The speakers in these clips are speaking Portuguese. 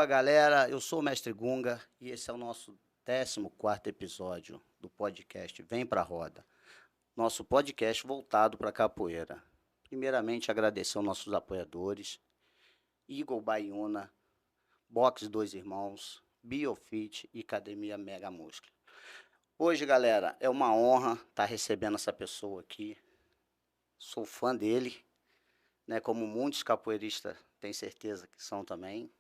Fala galera, eu sou o Mestre Gunga e esse é o nosso 14º episódio do podcast Vem Pra Roda, nosso podcast voltado para capoeira. Primeiramente agradecer aos nossos apoiadores, Eagle Baiuna, Box Dois Irmãos, Biofit e Academia Mega Músculo. Hoje galera, é uma honra estar recebendo essa pessoa aqui, sou fã dele, né, como muitos capoeiristas têm certeza que são também.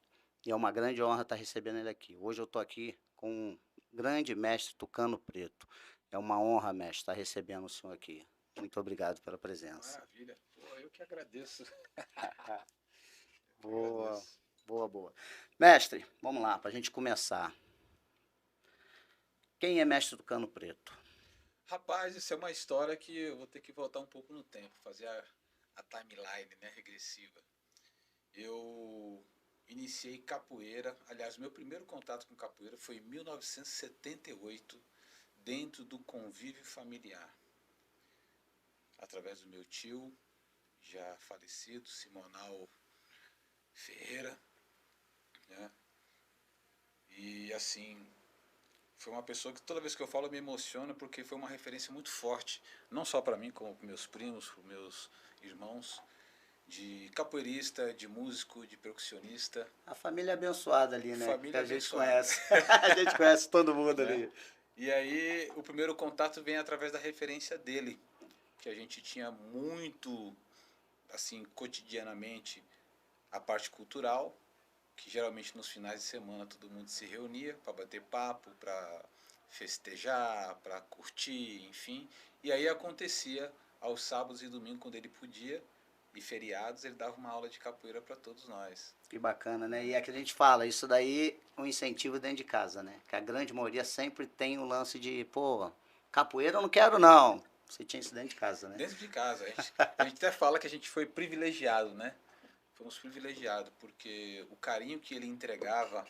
E é uma grande honra estar recebendo ele aqui. Hoje eu estou aqui com um grande mestre Tucano Preto. É uma honra, mestre, estar recebendo o senhor aqui. Muito obrigado pela presença. Maravilha. Pô, eu que agradeço. Boa, Agradeço. boa. Mestre, vamos lá, para a gente começar. Quem é mestre Tucano Preto? Rapaz, isso é uma história que eu vou ter que voltar um pouco no tempo, fazer a timeline, né, regressiva. Eu iniciei capoeira, aliás, meu primeiro contato com capoeira foi em 1978, dentro do convívio familiar, através do meu tio, já falecido, Simonal Ferreira, né? E assim, foi uma pessoa que toda vez que eu falo me emociona, porque foi uma referência muito forte, não só para mim, como para meus primos, para meus irmãos, de capoeirista, de músico, de percussionista. A família abençoada ali, né? Família Que a gente abençoada. conhece. A gente conhece todo mundo Né? ali. E aí o primeiro contato vem através da referência dele, que a gente tinha muito, assim, cotidianamente, a parte cultural, que geralmente nos finais de semana todo mundo se reunia para bater papo, para festejar, para curtir, enfim. E aí acontecia aos sábados e domingos, quando ele podia, e feriados, ele dava uma aula de capoeira para todos nós. Que bacana, né? E é que a gente fala, isso daí é um incentivo dentro de casa, né? Que a grande maioria sempre tem o lance de, pô, capoeira eu não quero não. Você tinha isso dentro de casa, né? Dentro de casa, a gente até fala que a gente foi privilegiado, né? Fomos privilegiados, porque o carinho que ele entregava,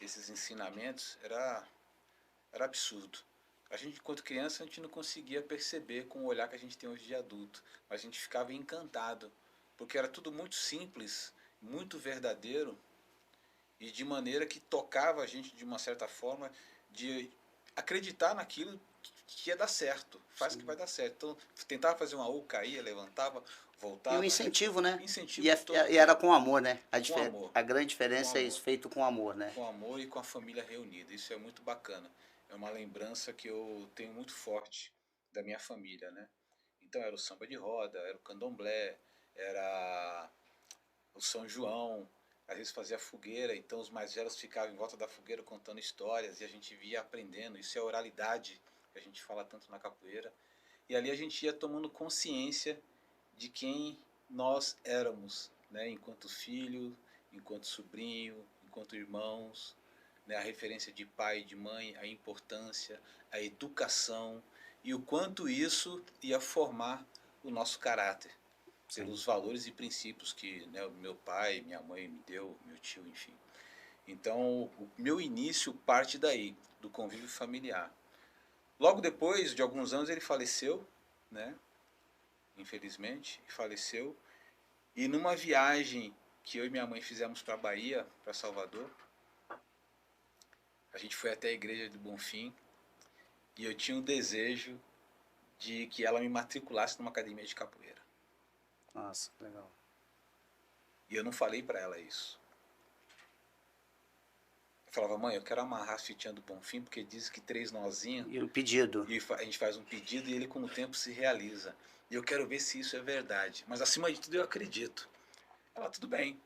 esses ensinamentos, era absurdo. A gente, enquanto criança, a gente não conseguia perceber com o olhar que a gente tem hoje de adulto, mas a gente ficava encantado, porque era tudo muito simples, muito verdadeiro, e de maneira que tocava a gente de uma certa forma, de acreditar naquilo que ia dar certo, faz que vai dar certo. Então, tentava fazer uma U, caía, levantava, E o voltava, incentivo, né? incentivo todo E era tempo, com amor, né? com amor, A grande com diferença é amor, isso, feito com amor, né? com amor e com a família reunida. Isso é muito bacana. É uma lembrança que eu tenho muito forte da minha família, né? Então era o samba de roda, era o candomblé, era o São João, às vezes fazia fogueira, então os mais velhos ficavam em volta da fogueira contando histórias e a gente via aprendendo. Isso é oralidade, que a gente fala tanto na capoeira. E ali a gente ia tomando consciência de quem nós éramos, né? Enquanto filho, enquanto sobrinho, enquanto irmãos, né? A referência de pai e de mãe, a importância, a educação e o quanto isso ia formar o nosso caráter Sim. pelos valores e princípios que, né, meu pai, minha mãe me deu, meu tio, enfim. Então, o meu início parte daí, do convívio familiar. Logo depois de alguns anos ele faleceu, né? Infelizmente, faleceu. E numa viagem que eu e minha mãe fizemos para a Bahia, para Salvador, a gente foi até a igreja do Bonfim e eu tinha um desejo de que ela me matriculasse numa academia de capoeira. Nossa, legal. E eu não falei para ela isso. Eu falava, mãe, eu quero amarrar a fitinha do Bonfim, porque diz que 3 nozinhos. E o pedido? E a gente faz um pedido e ele com o tempo se realiza. E eu quero ver se isso é verdade. Mas acima de tudo eu acredito. Ela, tudo bem.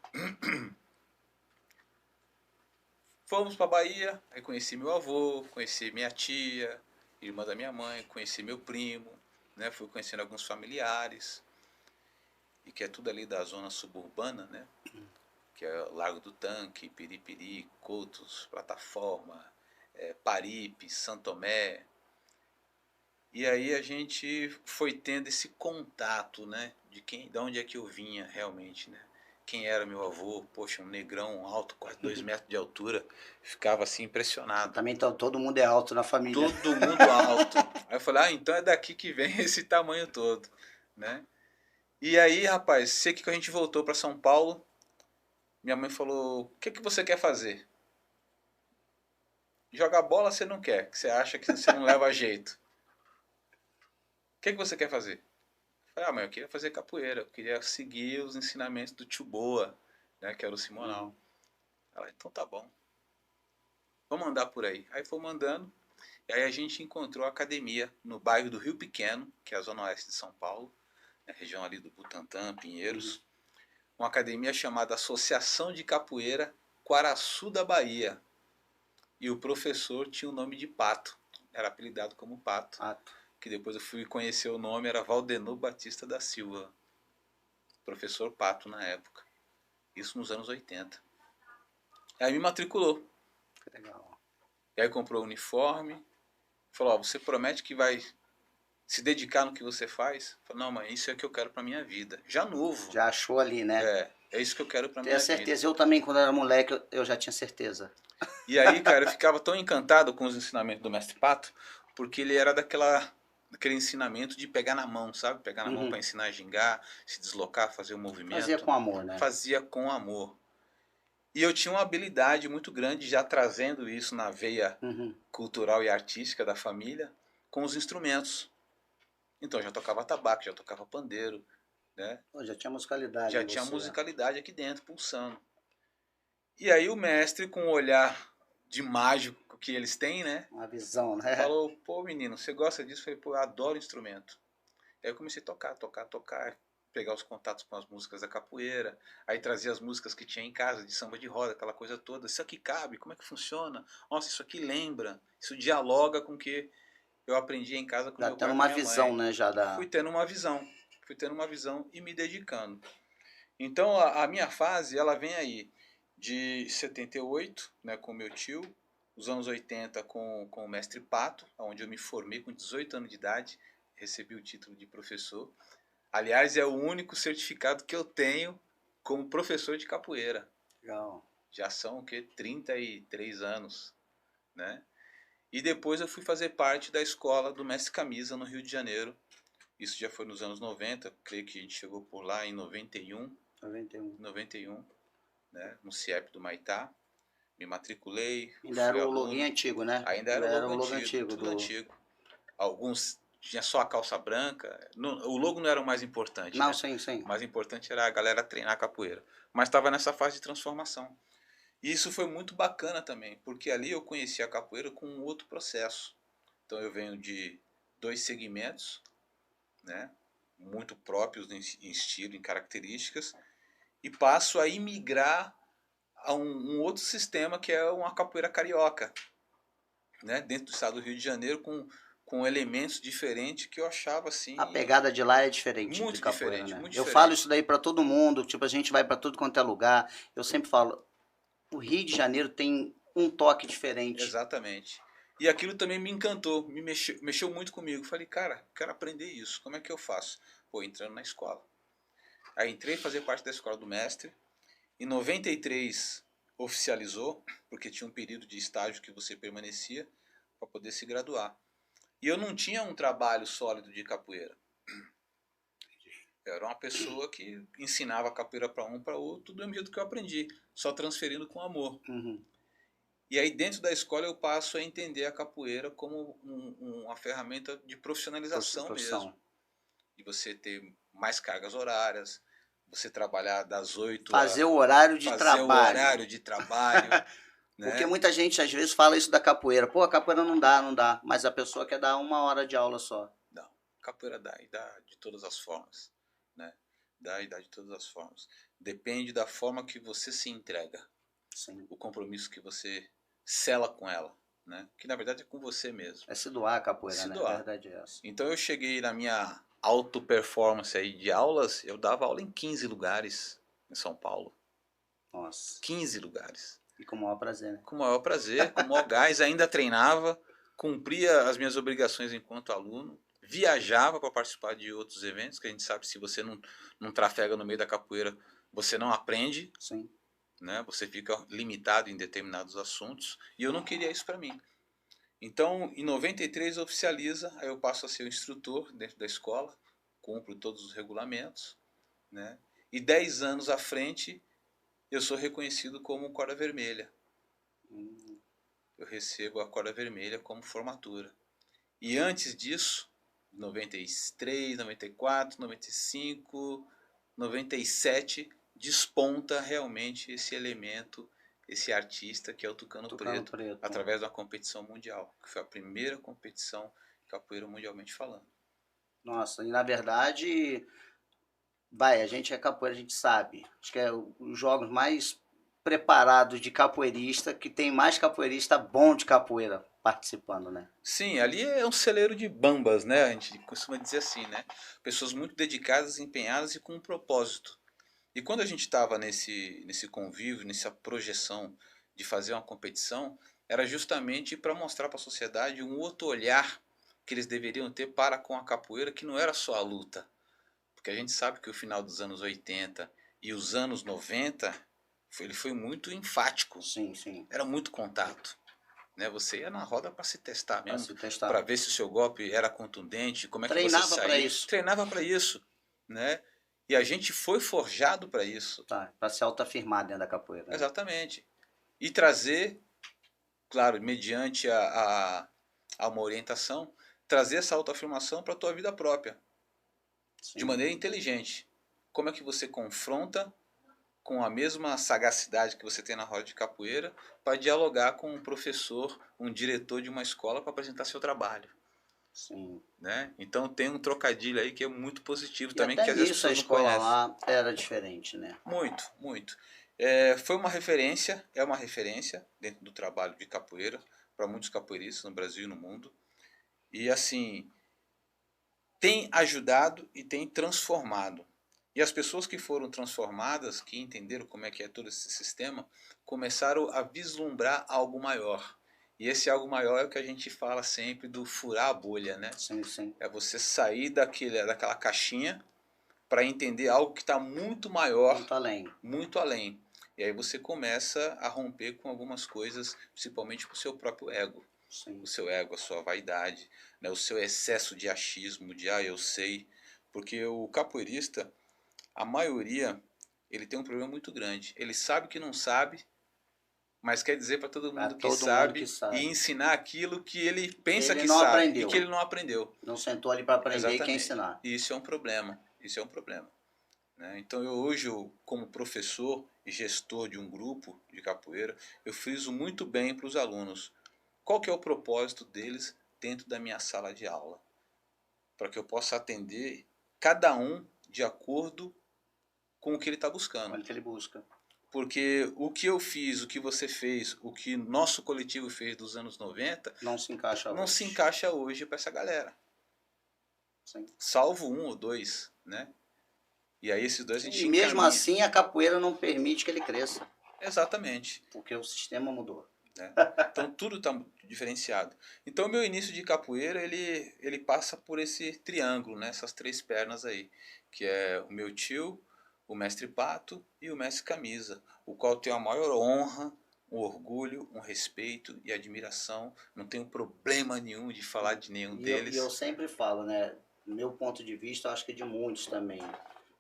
Fomos para Bahia, aí conheci meu avô, conheci minha tia, irmã da minha mãe, conheci meu primo, né? Fui conhecendo alguns familiares, e que é tudo ali da zona suburbana, né? Que é Largo do Tanque, Piripiri, Cotos, Plataforma, Paripe, Santo Tomé. E aí a gente foi tendo esse contato, né? De onde é que eu vinha realmente, né? Quem era meu avô, poxa, um negrão alto, quase 2 metros de altura, ficava assim impressionado. Também todo mundo é alto na família. Todo mundo alto. Aí eu falei, então é daqui que vem esse tamanho todo, né? E aí, rapaz, sei que a gente voltou para São Paulo, minha mãe falou, o que você quer fazer? Jogar bola você não quer, que você acha que você não leva jeito. O que você quer fazer? Eu falei, mãe, eu queria fazer capoeira, eu queria seguir os ensinamentos do tio Boa, né, que era o Simonal. Ela, então tá bom. Vamos andar por aí. Aí foi mandando, e aí a gente encontrou a academia no bairro do Rio Pequeno, que é a zona oeste de São Paulo, a região ali do Butantã, Pinheiros. Uma academia chamada Associação de Capoeira Quaraçu da Bahia. E o professor tinha o nome de Pato, era apelidado como Pato. Que depois eu fui conhecer o nome, era Valdenor Batista da Silva. Professor Pato na época. Isso nos anos 80. Aí me matriculou. Que legal. E aí comprou o uniforme. Falou, você promete que vai se dedicar no que você faz? Falei, não, mãe, isso é o que eu quero pra minha vida. Já novo. Já achou ali, né? É isso que eu quero pra minha Tenho vida. certeza. Eu também, quando era moleque, eu já tinha certeza. E aí, cara, eu ficava tão encantado com os ensinamentos do Mestre Pato, porque ele era daquele ensinamento de pegar na mão, sabe? Pegar na mão para ensinar a gingar, se deslocar, fazer o movimento. Fazia com amor, né? Fazia com amor. E eu tinha uma habilidade muito grande já trazendo isso na veia cultural e artística da família com os instrumentos. Então já tocava tabaco, já tocava pandeiro, né? Já tinha musicalidade. Já tinha musicalidade aqui dentro, pulsando. E aí o mestre, com o olhar de mágico que eles têm, né? Uma visão, né? Falou, pô menino, você gosta disso? Eu falei, pô, eu adoro instrumento. Aí eu comecei a tocar, pegar os contatos com as músicas da capoeira, aí trazia as músicas que tinha em casa, de samba de roda, aquela coisa toda. Isso aqui cabe, como é que funciona? Nossa, isso aqui lembra, isso dialoga com o que eu aprendi em casa com meu pai e minha mãe. Tendo uma visão, né? Fui tendo uma visão e me dedicando. Então a minha fase, ela vem aí de 78, né, com meu tio, os anos 80 com o mestre Pato, onde eu me formei com 18 anos de idade, recebi o título de professor. Aliás, é o único certificado que eu tenho como professor de capoeira. Legal. Já são o quê? 33 anos, né? E depois eu fui fazer parte da escola do Mestre Camisa no Rio de Janeiro. Isso já foi nos anos 90, creio que a gente chegou por lá em 91. 91, né, no CIEP do Maitá. Me matriculei. Ainda era o login antigo, né? Ainda era o logo antigo, tudo antigo. Alguns tinha só a calça branca. O logo não era o mais importante. Não, né? sim. O mais importante era a galera treinar capoeira. Mas estava nessa fase de transformação. E isso foi muito bacana também, porque ali eu conheci a capoeira com um outro processo. Então eu venho de 2 segmentos, né, muito próprios em estilo, em características, e passo a imigrar a um outro sistema que é uma capoeira carioca, né, dentro do estado do Rio de Janeiro, com elementos diferentes que eu achava assim... A pegada de lá é diferente muito de capoeira, diferente, né? muito Eu diferente. falo isso daí pra todo mundo, tipo, a gente vai pra tudo quanto é lugar, eu sempre falo, o Rio de Janeiro tem um toque diferente. Exatamente. E aquilo também me encantou, mexeu muito comigo. Falei, cara, quero aprender isso, como é que eu faço? Pô, entrando na escola. Aí entrei fazer parte da escola do mestre. Em 93 oficializou, porque tinha um período de estágio que você permanecia para poder se graduar. E eu não tinha um trabalho sólido de capoeira. Eu era uma pessoa que ensinava capoeira para um, para outro, do mesmo jeito que eu aprendi, só transferindo com amor. E aí dentro da escola eu passo a entender a capoeira como uma ferramenta de profissionalização mesmo. De você ter mais cargas horárias, você trabalhar das 8 fazer o horário de trabalho. Fazer o horário de trabalho. Né? Porque muita gente às vezes fala isso da capoeira. Pô, a capoeira não dá. Mas a pessoa quer dar 1 hora de aula só. Não, capoeira dá, e dá de todas as formas. Né? Dá e dá de todas as formas. Depende da forma que você se entrega. Sim. O compromisso que você sela com ela. Né? Que na verdade é com você mesmo. É se doar a capoeira, se né? Doar. A verdade é essa. Então eu cheguei na minha auto performance aí de aulas, eu dava aula em 15 lugares em São Paulo. Nossa. 15 lugares. E com o maior prazer, né? Com o maior prazer, com o maior gás, ainda treinava, cumpria as minhas obrigações enquanto aluno, viajava para participar de outros eventos, que a gente sabe que se você não trafega no meio da capoeira, você não aprende. Sim. Né? Você fica limitado em determinados assuntos, e eu não queria isso para mim. Então, em 93 oficializa, aí eu passo a ser o instrutor dentro da escola, cumpro todos os regulamentos, né? E 10 anos à frente, eu sou reconhecido como corda vermelha. Hum. Eu recebo a corda vermelha como formatura. E antes disso, 93, 94, 95, 97, desponta realmente esse elemento, esse artista que é o Tucano Tucano Preto, Preto. através da competição mundial, que foi a primeira competição de capoeira mundialmente falando. Nossa, e na verdade, vai, a gente é capoeira, a gente sabe. Acho que é os jogos mais preparados de capoeirista, que tem mais capoeirista bom de capoeira participando, né? Sim, ali é um celeiro de bambas, né? A gente costuma dizer assim, né? Pessoas muito dedicadas, empenhadas e com um propósito. E quando a gente estava nesse convívio, nessa projeção de fazer uma competição, era justamente para mostrar para a sociedade um outro olhar que eles deveriam ter para com a capoeira, que não era só a luta. Porque a gente sabe que o final dos anos 80 e os anos 90, ele foi muito enfático. Sim, sim. Era muito contato. Né? Você ia na roda para se testar Para mesmo, se testar. para ver se o seu golpe era contundente, como é que você Treinava para saía. isso. Treinava para isso. Né? E a gente foi forjado para isso. Tá, para se autoafirmar dentro da capoeira. Né? Exatamente. E trazer, claro, mediante a uma orientação, trazer essa autoafirmação para a tua vida própria. Sim. De maneira inteligente. Como é que você confronta com a mesma sagacidade que você tem na roda de capoeira para dialogar com um professor, um diretor de uma escola para apresentar seu trabalho. Sim. Né? Então tem um trocadilho aí que é muito positivo E também, até que às vezes as nisso a pessoas não escola conhecem. lá era diferente, né? Muito, muito. Foi uma referência, é uma referência dentro do trabalho de capoeira para muitos capoeiristas no Brasil e no mundo. E assim, tem ajudado e tem transformado. E as pessoas que foram transformadas, que entenderam como é que é todo esse sistema, começaram a vislumbrar algo maior. E esse algo maior é o que a gente fala sempre do furar a bolha, né? Sim, sim. É você sair daquela caixinha para entender algo que está muito maior, muito além. Muito além. E aí você começa a romper com algumas coisas, principalmente com o seu próprio ego. Sim. O seu ego, a sua vaidade, né? O seu excesso de achismo, de eu sei. Porque o capoeirista, a maioria, ele tem um problema muito grande. Ele sabe que não sabe, mas quer dizer para todo mundo que sabe e ensinar aquilo que ele pensa ele que não sabe aprendeu. e que ele não aprendeu. Não sentou ali para aprender. Exatamente. E quer ensinar. E isso é um problema. Isso é um problema. Né? Então hoje, como professor e gestor de um grupo de capoeira, eu friso muito bem para os alunos. Qual que é o propósito deles dentro da minha sala de aula? Para que eu possa atender cada um de acordo com o que ele está buscando. Com o que ele busca. Porque o que eu fiz, o que você fez, o que nosso coletivo fez dos anos 90 não se encaixa não hoje. Se encaixa hoje para essa galera. Sim. Salvo um ou dois, né? E aí esses dois a gente E mesmo assim a capoeira não permite que ele cresça. Exatamente. Porque o sistema mudou. Né? Então tudo está diferenciado. Então o meu início de capoeira ele passa por esse triângulo, né? Essas três pernas aí, que é o meu tio, o mestre Pato e o mestre Camisa, o qual eu tenho a maior honra, um orgulho, um respeito e admiração. Não tenho problema nenhum de falar de nenhum deles. E eu sempre falo, né? Do meu ponto de vista, eu acho que de muitos também.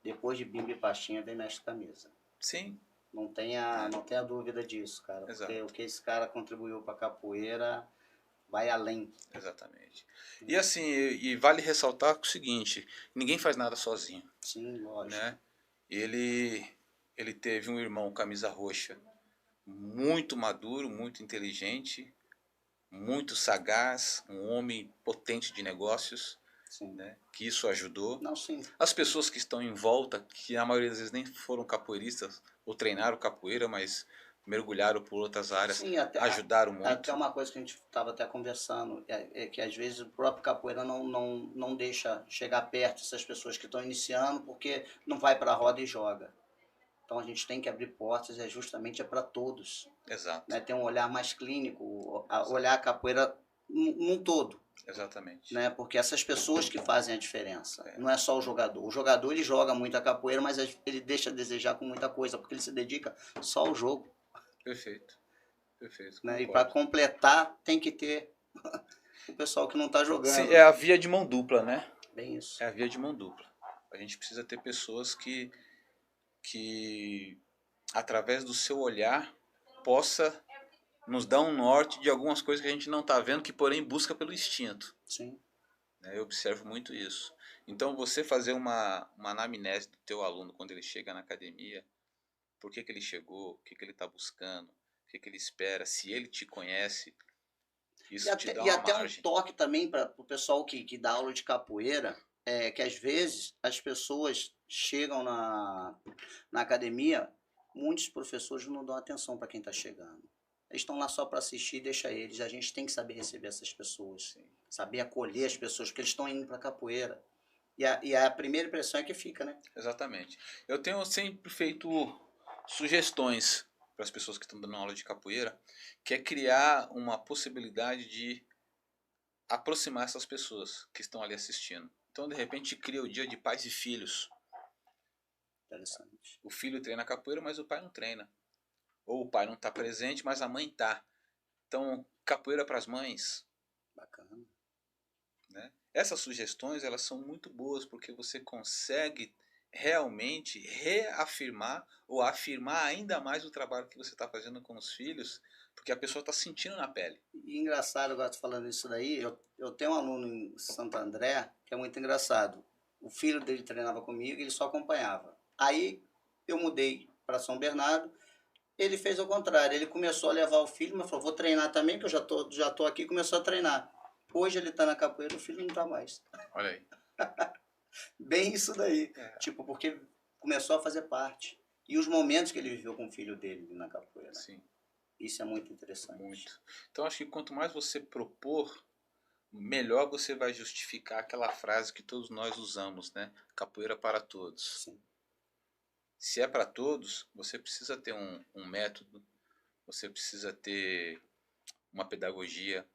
Depois de Bimba e Pastinha vem mestre Camisa. Sim. Não tenha dúvida disso, cara. Exato. Porque o que esse cara contribuiu para a capoeira vai além. Exatamente. E assim, e vale ressaltar o seguinte, ninguém faz nada sozinho. Sim, lógico. Né? Ele teve um irmão camisa roxa, muito maduro, muito inteligente, muito sagaz, um homem potente de negócios, né? Que isso ajudou. Não, sim. As pessoas que estão em volta, que a maioria das vezes nem foram capoeiristas ou treinaram capoeira, mas mergulharam por outras áreas, sim, ajudaram muito. Até uma coisa que a gente estava até conversando, é que às vezes o próprio capoeira não deixa chegar perto dessas pessoas que estão iniciando, porque não vai para a roda e joga. Então a gente tem que abrir portas, justamente para todos. Exato. Né? Ter um olhar mais clínico, olhar a capoeira num todo. Exatamente. Né? Porque essas pessoas que fazem a diferença. Não é só o jogador. O jogador ele joga muito a capoeira, mas ele deixa a desejar com muita coisa, porque ele se dedica só ao jogo. Perfeito. Perfeito. Né? E para completar tem que ter o pessoal que não está jogando. Sim, é a via de mão dupla, né? Bem isso. É a via de mão dupla. A gente precisa ter pessoas que através do seu olhar, possa nos dar um norte de algumas coisas que a gente não está vendo, que porém busca pelo instinto. Sim. Né? Eu observo muito isso. Então, você fazer uma anamnese do teu aluno quando ele chega na academia, por que ele chegou, o que ele está buscando, o que ele espera, se ele te conhece, isso te dá E uma até um margem. toque também para o pessoal que dá aula de capoeira, que às vezes as pessoas chegam na academia, muitos professores não dão atenção para quem está chegando. Eles estão lá só para assistir, deixa eles. A gente tem que saber receber essas pessoas, Sim. saber acolher as pessoas, porque eles estão indo para capoeira. E a primeira impressão é que fica, né? Exatamente. Eu tenho sempre feito sugestões para as pessoas que estão dando aula de capoeira, que é criar uma possibilidade de aproximar essas pessoas que estão ali assistindo. Então, de repente, cria o dia de pais e filhos. Interessante. O filho treina capoeira, mas o pai não treina. Ou o pai não está presente, mas a mãe está. Então, capoeira para as mães. Bacana. Né? Essas sugestões elas são muito boas porque você consegue realmente reafirmar ou afirmar ainda mais o trabalho que você está fazendo com os filhos, porque a pessoa está sentindo na pele. E engraçado, agora tu falando isso daí, eu tenho um aluno em Santo André que é muito engraçado. O filho dele treinava comigo e ele só acompanhava. Aí eu mudei para São Bernardo, ele fez o contrário. Ele começou a levar o filho, mas falou: vou treinar também, que eu já tô aqui, começou a treinar. Hoje ele está na capoeira, o filho não está mais. Olha aí. Bem isso daí. É, Tipo, porque começou a fazer parte. E os momentos que ele viveu com o filho dele na capoeira. sim, Isso é muito interessante. muito. Então acho que quanto mais você propor, melhor você vai justificar aquela frase que todos nós usamos, né? Capoeira para todos. Sim. Se é para todos, você precisa ter um método, você precisa ter uma pedagogia,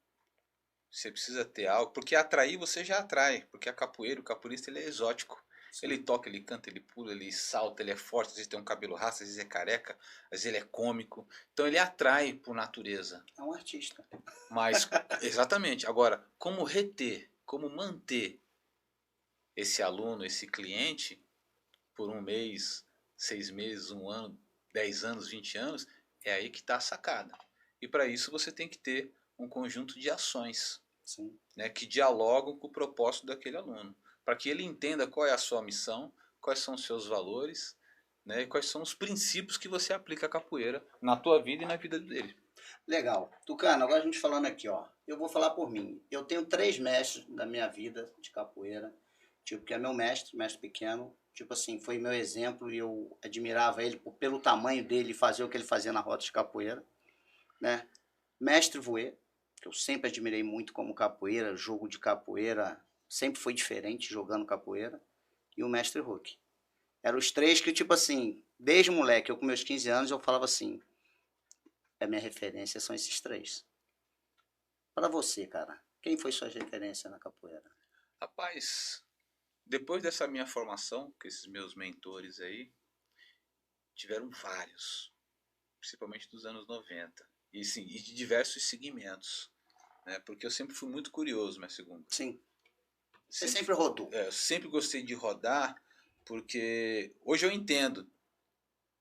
você precisa ter algo, porque atrair você já atrai, porque a capoeira, o capoeirista ele é exótico. Sim. Ele toca, ele canta, ele pula, ele salta, ele é forte, às vezes tem um cabelo rasta, às vezes é careca, às vezes ele é cômico. Então ele atrai por natureza. É um artista. Mas, exatamente. Agora, como reter, como manter esse aluno, esse cliente, por um mês, 6 meses, um ano, 10 anos, 20 anos, é aí que está a sacada. E para isso você tem que ter um conjunto de ações, Sim. né, que dialogam com o propósito daquele aluno, para que ele entenda qual é a sua missão, quais são os seus valores, né, e quais são os princípios que você aplica à capoeira na tua vida e na vida dele. Legal. Tucano, agora a gente falando aqui, ó. Eu vou falar por mim. Eu tenho 3 mestres da minha vida de capoeira. Tipo, que é meu mestre, mestre pequeno. Tipo assim, foi meu exemplo e eu admirava ele pelo tamanho dele e fazer o que ele fazia na roda de capoeira, né? Mestre Voê, que eu sempre admirei muito como capoeira, jogo de capoeira, sempre foi diferente jogando capoeira. E o mestre Hulk. Eram os 3 que, tipo assim, desde moleque, eu com meus 15 anos, eu falava assim, a minha referência são esses 3. Para você, cara, quem foi sua referência na capoeira? Rapaz, depois dessa minha formação, com esses meus mentores aí, tiveram vários, principalmente dos anos 90, e sim, e de diversos segmentos, né? Porque eu sempre fui muito curioso, minha segunda. Sim. Você sempre rodou. Eu sempre gostei de rodar, porque hoje eu entendo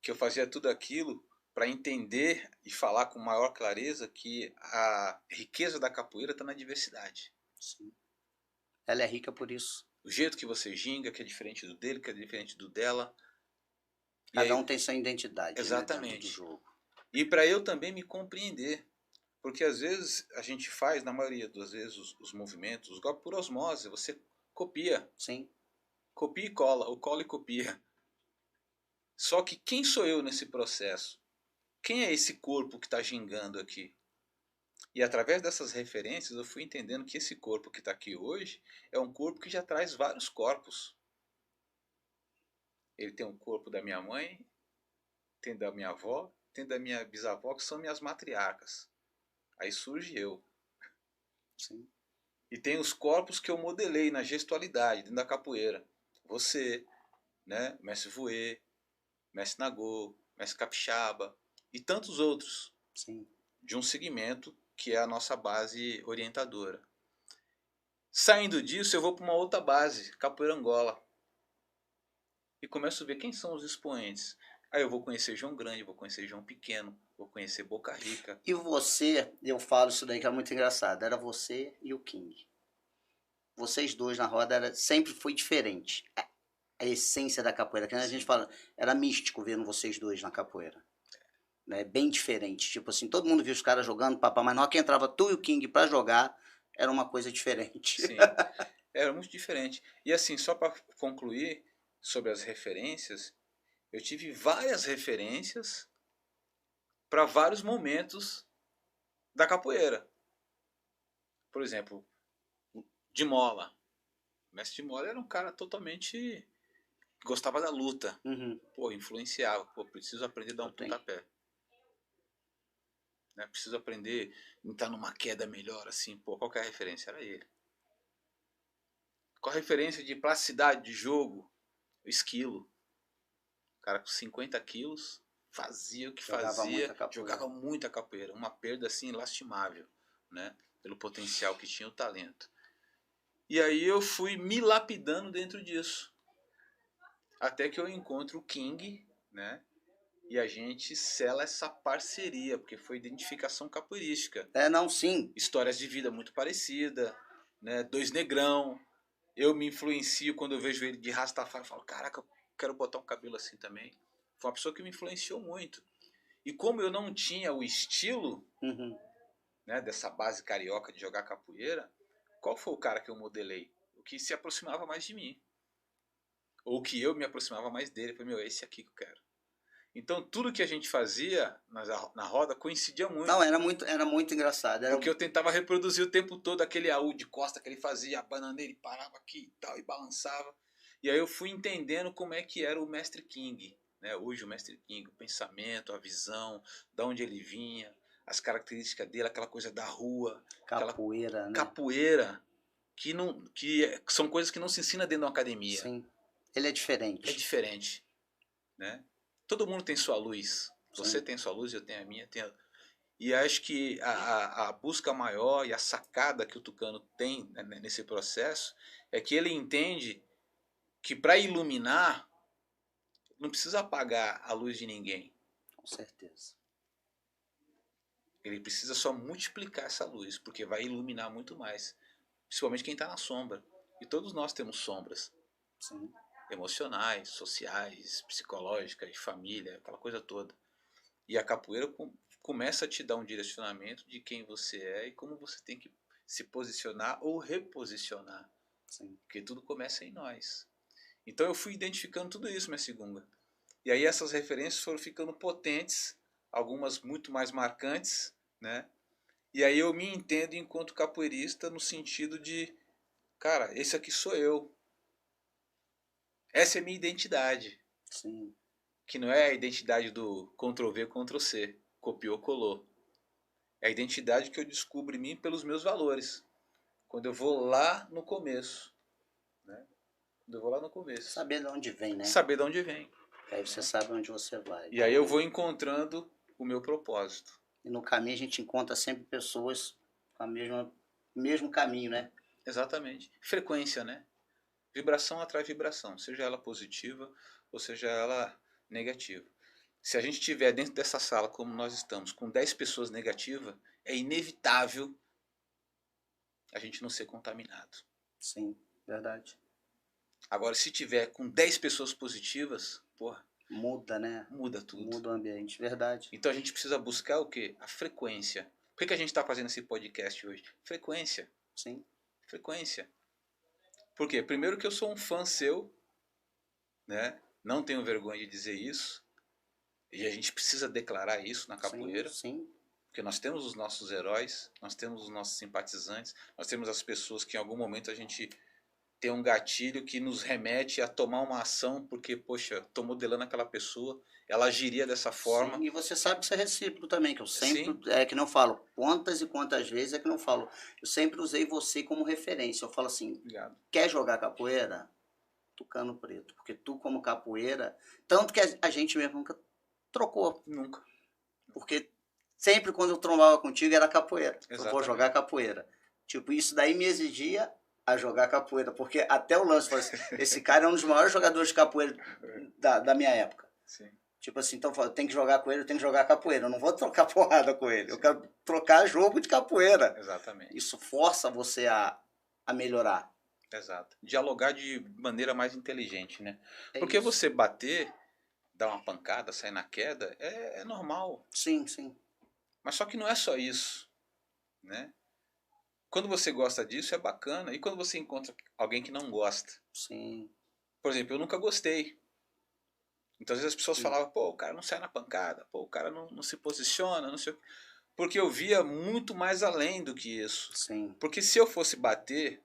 que eu fazia tudo aquilo para entender e falar com maior clareza que a riqueza da capoeira está na diversidade. Sim. Ela é rica por isso. O jeito que você ginga, que é diferente do dele, que é diferente do dela. Cada um tem sua identidade, exatamente, né, dentro do jogo. E para eu também me compreender. Porque às vezes a gente faz, na maioria das vezes, os movimentos, os golpes por osmose. Você copia. Sim. Copia e cola, ou cola e copia. Só que quem sou eu nesse processo? Quem é esse corpo que está gingando aqui? E através dessas referências eu fui entendendo que esse corpo que está aqui hoje é um corpo que já traz vários corpos. Ele tem o corpo da minha mãe, tem da minha avó, tem da minha bisavó, que são minhas matriarcas. Aí surge eu. Sim. E tem os corpos que eu modelei na gestualidade, dentro da capoeira. Você, né? Mestre Voê, Mestre Nagô, Mestre Capixaba e tantos outros. Sim. De um segmento que é a nossa base orientadora. Saindo disso, eu vou para uma outra base, Capoeira Angola. E começo a ver quem são os expoentes. Aí eu vou conhecer João Grande, vou conhecer João Pequeno, vou conhecer Boca Rica. E você, eu falo isso daí que é muito engraçado, era você e o King. Vocês dois na roda sempre foi diferente. A essência da capoeira, que a gente fala, era místico vendo vocês dois na capoeira. Né? Bem diferente. Tipo assim, todo mundo via os caras jogando, papá, mas na hora que entrava tu e o King pra jogar, era uma coisa diferente. Sim, era muito diferente. E assim, só para concluir sobre as referências, eu tive várias referências para vários momentos da capoeira. Por exemplo, de Mola. O mestre de Mola era um cara totalmente que gostava da luta. Uhum. Pô, influenciava. Pô, preciso aprender a dar um pontapé. Né? Preciso aprender a estar numa queda melhor, assim. Pô, qual que é a referência? Era ele. Qual a referência de plasticidade de jogo? O Esquilo. O cara com 50 quilos, fazia o que fazia, jogava muita capoeira. Uma perda, assim, lastimável, né? Pelo potencial que tinha, o talento. E aí eu fui me lapidando dentro disso. Até que eu encontro o King, né? E a gente sela essa parceria, porque foi identificação capoeirística. Não, sim. Histórias de vida muito parecida, né? Dois negrão. Eu me influencio quando eu vejo ele de Rastafari. Eu falo, caraca, eu quero botar um cabelo assim também. Foi uma pessoa que me influenciou muito. E como eu não tinha o estilo, né, dessa base carioca de jogar capoeira, qual foi o cara que eu modelei? O que se aproximava mais de mim. Ou que eu me aproximava mais dele. Eu falei, meu, é esse aqui que eu quero. Então tudo que a gente fazia na roda coincidia muito. Não, era muito engraçado. Porque eu tentava reproduzir o tempo todo aquele AU de costa que ele fazia, a bananeira, ele parava aqui e tal, e balançava. E aí eu fui entendendo como é que era o Mestre King. Né? Hoje o Mestre King, o pensamento, a visão, de onde ele vinha, as características dele, aquela coisa da rua. Capoeira, né? Capoeira, que são coisas que não se ensina dentro de uma academia. Sim, ele é diferente. É diferente. Né? Todo mundo tem sua luz. Você Sim. tem sua luz, eu tenho a minha. E acho que a busca maior e a sacada que o Tucano tem, né, nesse processo é que ele entende que para iluminar não precisa apagar a luz de ninguém. Com certeza. Ele precisa só multiplicar essa luz, porque vai iluminar muito mais. Principalmente quem está na sombra. E todos nós temos sombras. Sim. Emocionais, sociais, psicológicas, de família, aquela coisa toda. E a capoeira começa a te dar um direcionamento de quem você é e como você tem que se posicionar ou reposicionar. Sim. Porque tudo começa em nós. Então eu fui identificando tudo isso, minha segunda. E aí essas referências foram ficando potentes, algumas muito mais marcantes, né? E aí eu me entendo enquanto capoeirista no sentido de, cara, esse aqui sou eu. Essa é a minha identidade. Sim. Que não é a identidade do Ctrl-V, Ctrl-C, copiou, colou. É a identidade que eu descubro em mim pelos meus valores. Quando eu vou lá no começo. Né? Quando eu vou lá no começo. Saber de onde vem, né? Saber de onde vem. Aí você sabe onde você vai. E aí eu vou encontrando o meu propósito. E no caminho a gente encontra sempre pessoas com o mesmo caminho, né? Exatamente. Frequência, né? Vibração atrai vibração. Seja ela positiva ou seja ela negativa. Se a gente estiver dentro dessa sala como nós estamos, com 10 pessoas negativas, é inevitável a gente não ser contaminado. Sim, verdade. Agora, se tiver com 10 pessoas positivas, porra, muda, né? Muda tudo. Muda o ambiente, verdade. Então a gente precisa buscar o quê? A frequência. Por que a gente está fazendo esse podcast hoje? Frequência. Sim. Frequência. Por quê? Primeiro que eu sou um fã seu, né? Não tenho vergonha de dizer isso. E a gente precisa declarar isso na capoeira. Sim, sim. Porque nós temos os nossos heróis, nós temos os nossos simpatizantes, nós temos as pessoas que em algum momento a gente tem um gatilho que nos remete a tomar uma ação porque, poxa, estou modelando aquela pessoa, ela agiria dessa forma. Sim, e você sabe que isso é recíproco também, que eu sempre, é que não falo, quantas e quantas vezes é que não falo, eu sempre usei você como referência, eu falo assim, Obrigado. Quer jogar capoeira? Tucano Preto, porque tu como capoeira, tanto que a gente mesmo nunca trocou. Nunca. Porque sempre quando eu trombava contigo era capoeira, Exatamente. Eu vou jogar capoeira. Tipo, isso daí me exigia a jogar capoeira, porque até o lance, esse cara é um dos maiores jogadores de capoeira da minha época. Sim. Tipo assim, então eu tenho que jogar com ele, eu tenho que jogar capoeira. Eu não vou trocar porrada com ele. Eu quero trocar jogo de capoeira. Exatamente. Isso força você a melhorar. Exato. Dialogar de maneira mais inteligente, né? É Porque isso. você bater, dar uma pancada, sair na queda, é normal. Sim, sim. Mas só que não é só isso, né? Quando você gosta disso, é bacana. E quando você encontra alguém que não gosta? Sim. Por exemplo, eu nunca gostei. Então, às vezes as pessoas Sim. falavam, pô, o cara não sai na pancada, pô, o cara não se posiciona, não sei o quê. Porque eu via muito mais além do que isso. Sim. Porque se eu fosse bater,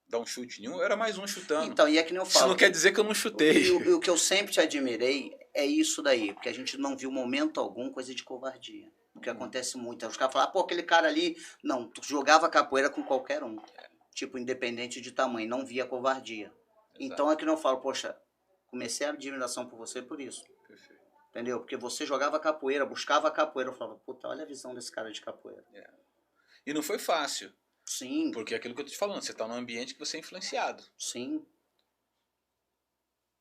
dar um chute em um, eu era mais um chutando. Então, e é que nem eu Isso falo. não quer dizer que eu não chutei. O que eu sempre te admirei é isso daí, porque a gente não viu momento algum coisa de covardia. Porque acontece muito. Os caras falam, pô, aquele cara ali. Não, tu jogava capoeira com qualquer um. Tipo, independente de tamanho, não via covardia. Então é que não falo, poxa, comecei a admiração por você por isso. Perfeito. Entendeu? Porque você jogava capoeira, buscava capoeira. Eu falava, puta, olha a visão desse cara de capoeira. E não foi fácil. Sim. Porque é aquilo que eu tô te falando, você está num ambiente que você é influenciado. Sim.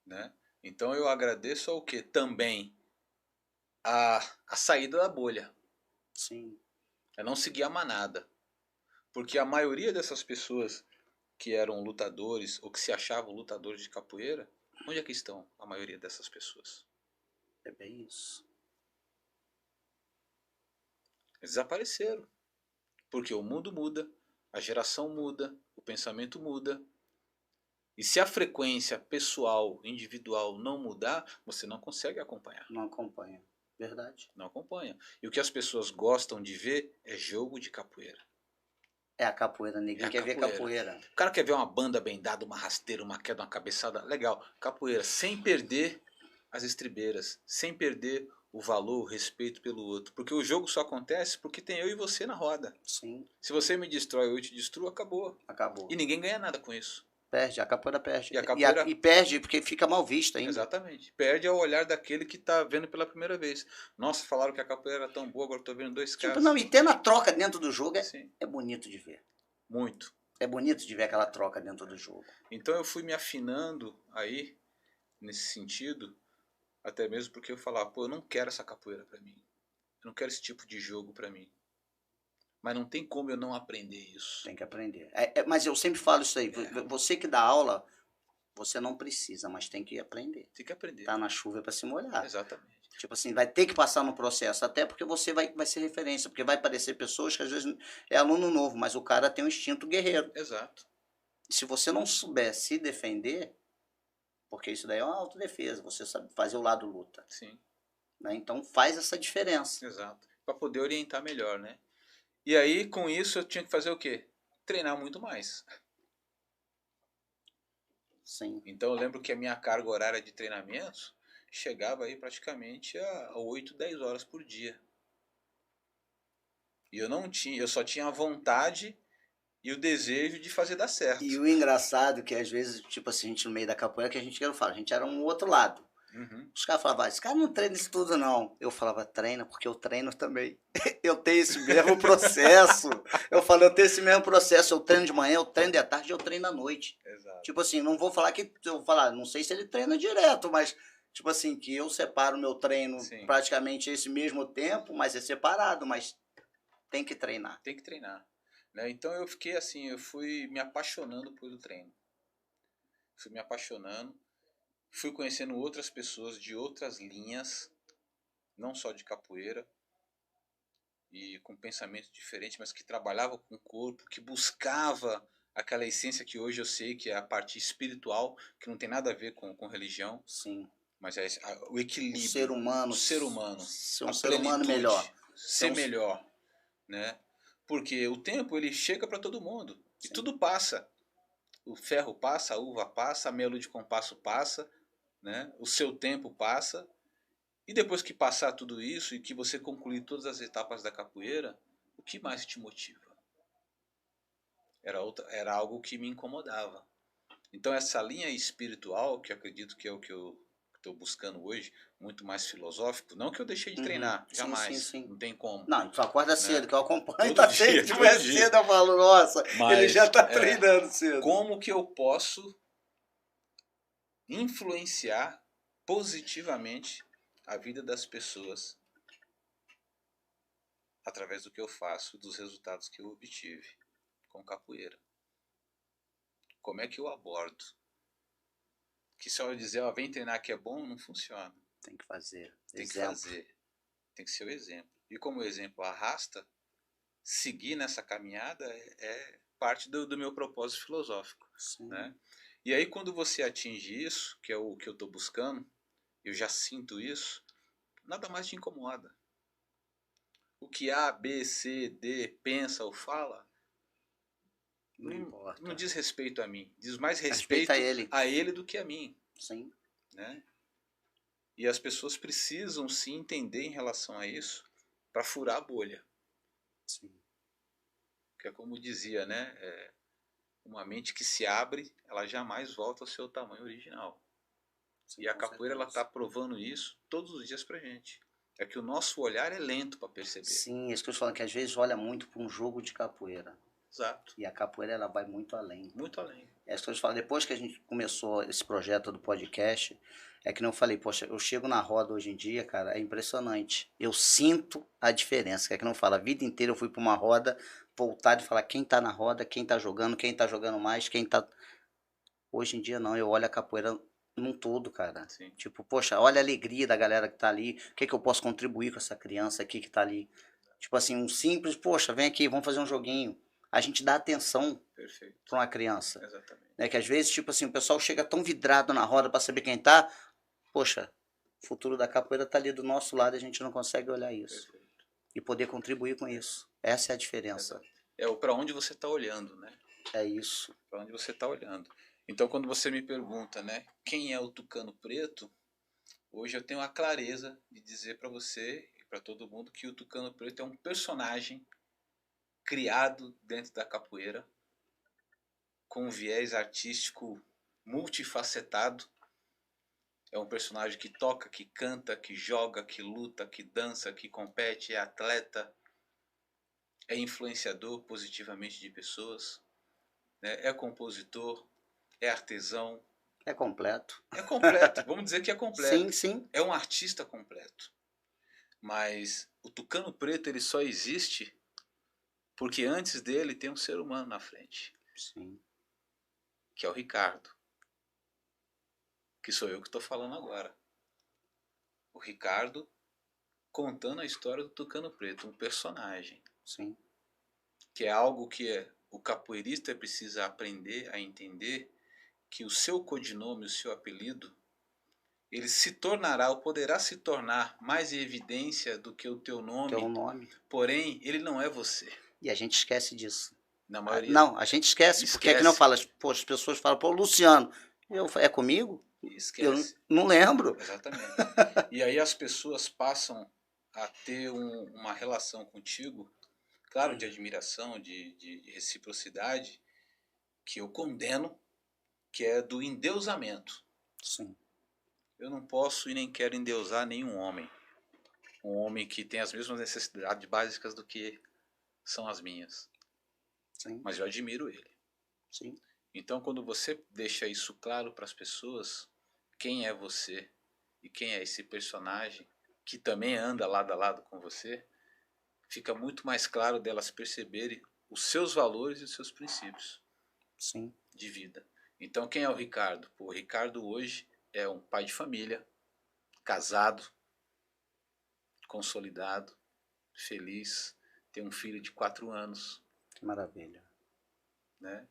Né? Então eu agradeço ao que? Também a saída da bolha. Sim. É não seguir a manada. Porque a maioria dessas pessoas que eram lutadores ou que se achavam lutadores de capoeira, onde é que estão a maioria dessas pessoas? É bem isso. Eles desapareceram. Porque o mundo muda, a geração muda, o pensamento muda. E se a frequência pessoal, individual não mudar, você não consegue acompanhar. Não acompanha. Verdade. Não acompanha. E o que as pessoas gostam de ver é jogo de capoeira. É a capoeira, ninguém quer ver capoeira. O cara quer ver uma banda bem dada, uma rasteira, uma queda, uma cabeçada. Legal. Capoeira, sem perder as estribeiras, sem perder o valor, o respeito pelo outro. Porque o jogo só acontece porque tem eu e você na roda. Sim. Se você me destrói ou eu te destruo, acabou. Acabou. E ninguém ganha nada com isso. Perde, a capoeira perde. E a capoeira... E perde porque fica mal vista ainda. Exatamente. Perde ao olhar daquele que está vendo pela primeira vez. Nossa, falaram que a capoeira era tão boa, agora estou vendo dois caras. Tipo, não, e tendo a troca dentro do jogo Sim. é bonito de ver. Muito. É bonito de ver aquela troca dentro do jogo. Então eu fui me afinando aí, nesse sentido, até mesmo porque eu falava, pô, eu não quero essa capoeira para mim. Eu não quero esse tipo de jogo para mim. Mas não tem como eu não aprender isso. Tem que aprender. Mas eu sempre falo isso aí. Você que dá aula, você não precisa, mas tem que aprender. Tem que aprender. Tá na chuva é para se molhar. Exatamente. Tipo assim, vai ter que passar no processo, até porque você vai ser referência, porque vai aparecer pessoas que às vezes é aluno novo, mas o cara tem um instinto guerreiro. Exato. E se você não souber se defender, porque isso daí é uma autodefesa, você sabe fazer o lado luta. Sim. Né? Então faz essa diferença. Exato. Para poder orientar melhor, né? E aí, com isso, eu tinha que fazer o quê? Treinar muito mais. Sim. Então eu lembro que a minha carga horária de treinamentos chegava aí praticamente a 8, 10 horas por dia. E eu só tinha a vontade e o desejo de fazer dar certo. E o engraçado é que às vezes, tipo assim, a gente no meio da capoeira, que a gente não fala, a gente era um outro lado. Uhum. Os caras falavam, esse cara não treina isso tudo não. Eu falava, treina, porque eu treino também. Eu tenho esse mesmo processo. Eu falo, eu tenho esse mesmo processo. Eu treino de manhã, eu treino de tarde, eu treino à noite. Exato. Tipo assim, não vou falar que... Eu vou falar, não sei se ele treina direto, mas... Tipo assim, que eu separo meu treino Sim. praticamente esse mesmo tempo, mas é separado, mas tem que treinar. Tem que treinar. Né? Então eu fiquei assim, eu fui me apaixonando pelo treino. Fui me apaixonando. Fui conhecendo outras pessoas de outras linhas, não só de capoeira, e com pensamento diferente, mas que trabalhava com o corpo, que buscava aquela essência que hoje eu sei que é a parte espiritual, que não tem nada a ver com religião. Sim. Mas é o equilíbrio. O ser humano. Ser humano. Ser um ser humano melhor. Ser melhor. Né? Porque o tempo ele chega para todo mundo. Sim. E tudo passa. O ferro passa, a uva passa, a melo de compasso passa. Né? O seu tempo passa, e depois que passar tudo isso e que você concluir todas as etapas da capoeira, o que mais te motiva? Era algo que me incomodava. Então essa linha espiritual, que eu acredito que é o que eu estou buscando hoje, muito mais filosófico, não que eu deixei de treinar, jamais, sim. Não tem como. Não, tu acorda cedo, que eu acompanho, tá cedo, se tiver cedo eu falo, nossa, mas, ele já está treinando cedo. Como que eu posso influenciar positivamente a vida das pessoas através do que eu faço, dos resultados que eu obtive com capoeira. Como é que eu abordo? Que só eu dizer, ó, vem treinar que é bom, não funciona. Tem que fazer. Tem que Exemplo. fazer. Tem que ser o exemplo. E como o exemplo arrasta, seguir nessa caminhada é parte do meu propósito filosófico. Sim. Né? E aí quando você atinge isso, que é o que eu estou buscando, eu já sinto isso, nada mais te incomoda. O que A, B, C, D pensa ou fala, Não importa. não diz respeito a mim. Diz mais Respeita respeito a ele do que a mim. Sim. Né? E as pessoas precisam se entender em relação a isso para furar a bolha. Sim. Que é como dizia, né? Uma mente que se abre, ela jamais volta ao seu tamanho original. Sim, e a capoeira ela está provando isso todos os dias pra gente. É que o nosso olhar é lento para perceber. Sim, isso que eu estou falando, que às vezes olha muito para um jogo de capoeira. Exato. E a capoeira ela vai muito além. Muito além. É isso que eu te falo, depois que a gente começou esse projeto do podcast, é que não falei, poxa, eu chego na roda hoje em dia, cara, é impressionante. Eu sinto a diferença, que é que não fala, a vida inteira eu fui para uma roda, voltar e falar quem tá na roda, quem tá jogando mais, quem tá... Hoje em dia não, eu olho a capoeira num todo, cara. Sim. Tipo, poxa, olha a alegria da galera que tá ali, o que que eu posso contribuir com essa criança aqui que tá ali. Tipo assim, um simples, poxa, vem aqui, vamos fazer um joguinho. A gente dá atenção para uma criança. Exatamente. É que às vezes, tipo assim, o pessoal chega tão vidrado na roda para saber quem tá. Poxa, o futuro da capoeira tá ali do nosso lado e a gente não consegue olhar isso. Perfeito. E poder contribuir com isso. Essa é a diferença. Exato. É o para onde você está olhando, né? É isso. Para onde você está olhando. Então, quando você me pergunta, né, quem é o Tucano Preto, hoje eu tenho a clareza de dizer para você e para todo mundo que o Tucano Preto é um personagem criado dentro da capoeira, com um viés artístico multifacetado. É um personagem que toca, que canta, que joga, que luta, que dança, que compete, é atleta, é influenciador positivamente de pessoas, né? É compositor, é artesão. É completo. É completo, vamos dizer que é completo. Sim, sim. É um artista completo. Mas o Tucano Preto ele só existe porque antes dele tem um ser humano na frente. Sim. Que é o Ricardo. Que sou eu que estou falando agora. O Ricardo contando a história do Tucano Preto, um personagem. Sim. Que é algo que o capoeirista precisa aprender a entender, que o seu codinome, o seu apelido, ele se tornará ou poderá se tornar mais em evidência do que o teu nome, porém ele não é você. E a gente esquece disso. Na maioria. Não, a gente esquece. Porque é que não fala, pô, as pessoas falam, pô, Luciano, é comigo? Esquece. Eu não lembro. Exatamente. E aí as pessoas passam a ter uma relação contigo, claro, de admiração, de reciprocidade, que eu condeno, que é do endeusamento. Sim. Eu não posso e nem quero endeusar nenhum homem. Um homem que tem as mesmas necessidades básicas do que são as minhas. Sim. Mas eu admiro ele. Sim. Então, quando você deixa isso claro para as pessoas, quem é você e quem é esse personagem que também anda lado a lado com você, fica muito mais claro delas perceberem os seus valores e os seus princípios. Sim. De vida. Então, quem é o Ricardo? Pô, o Ricardo hoje é um pai de família, casado, consolidado, feliz, tem um filho de 4 anos. Que maravilha. Né?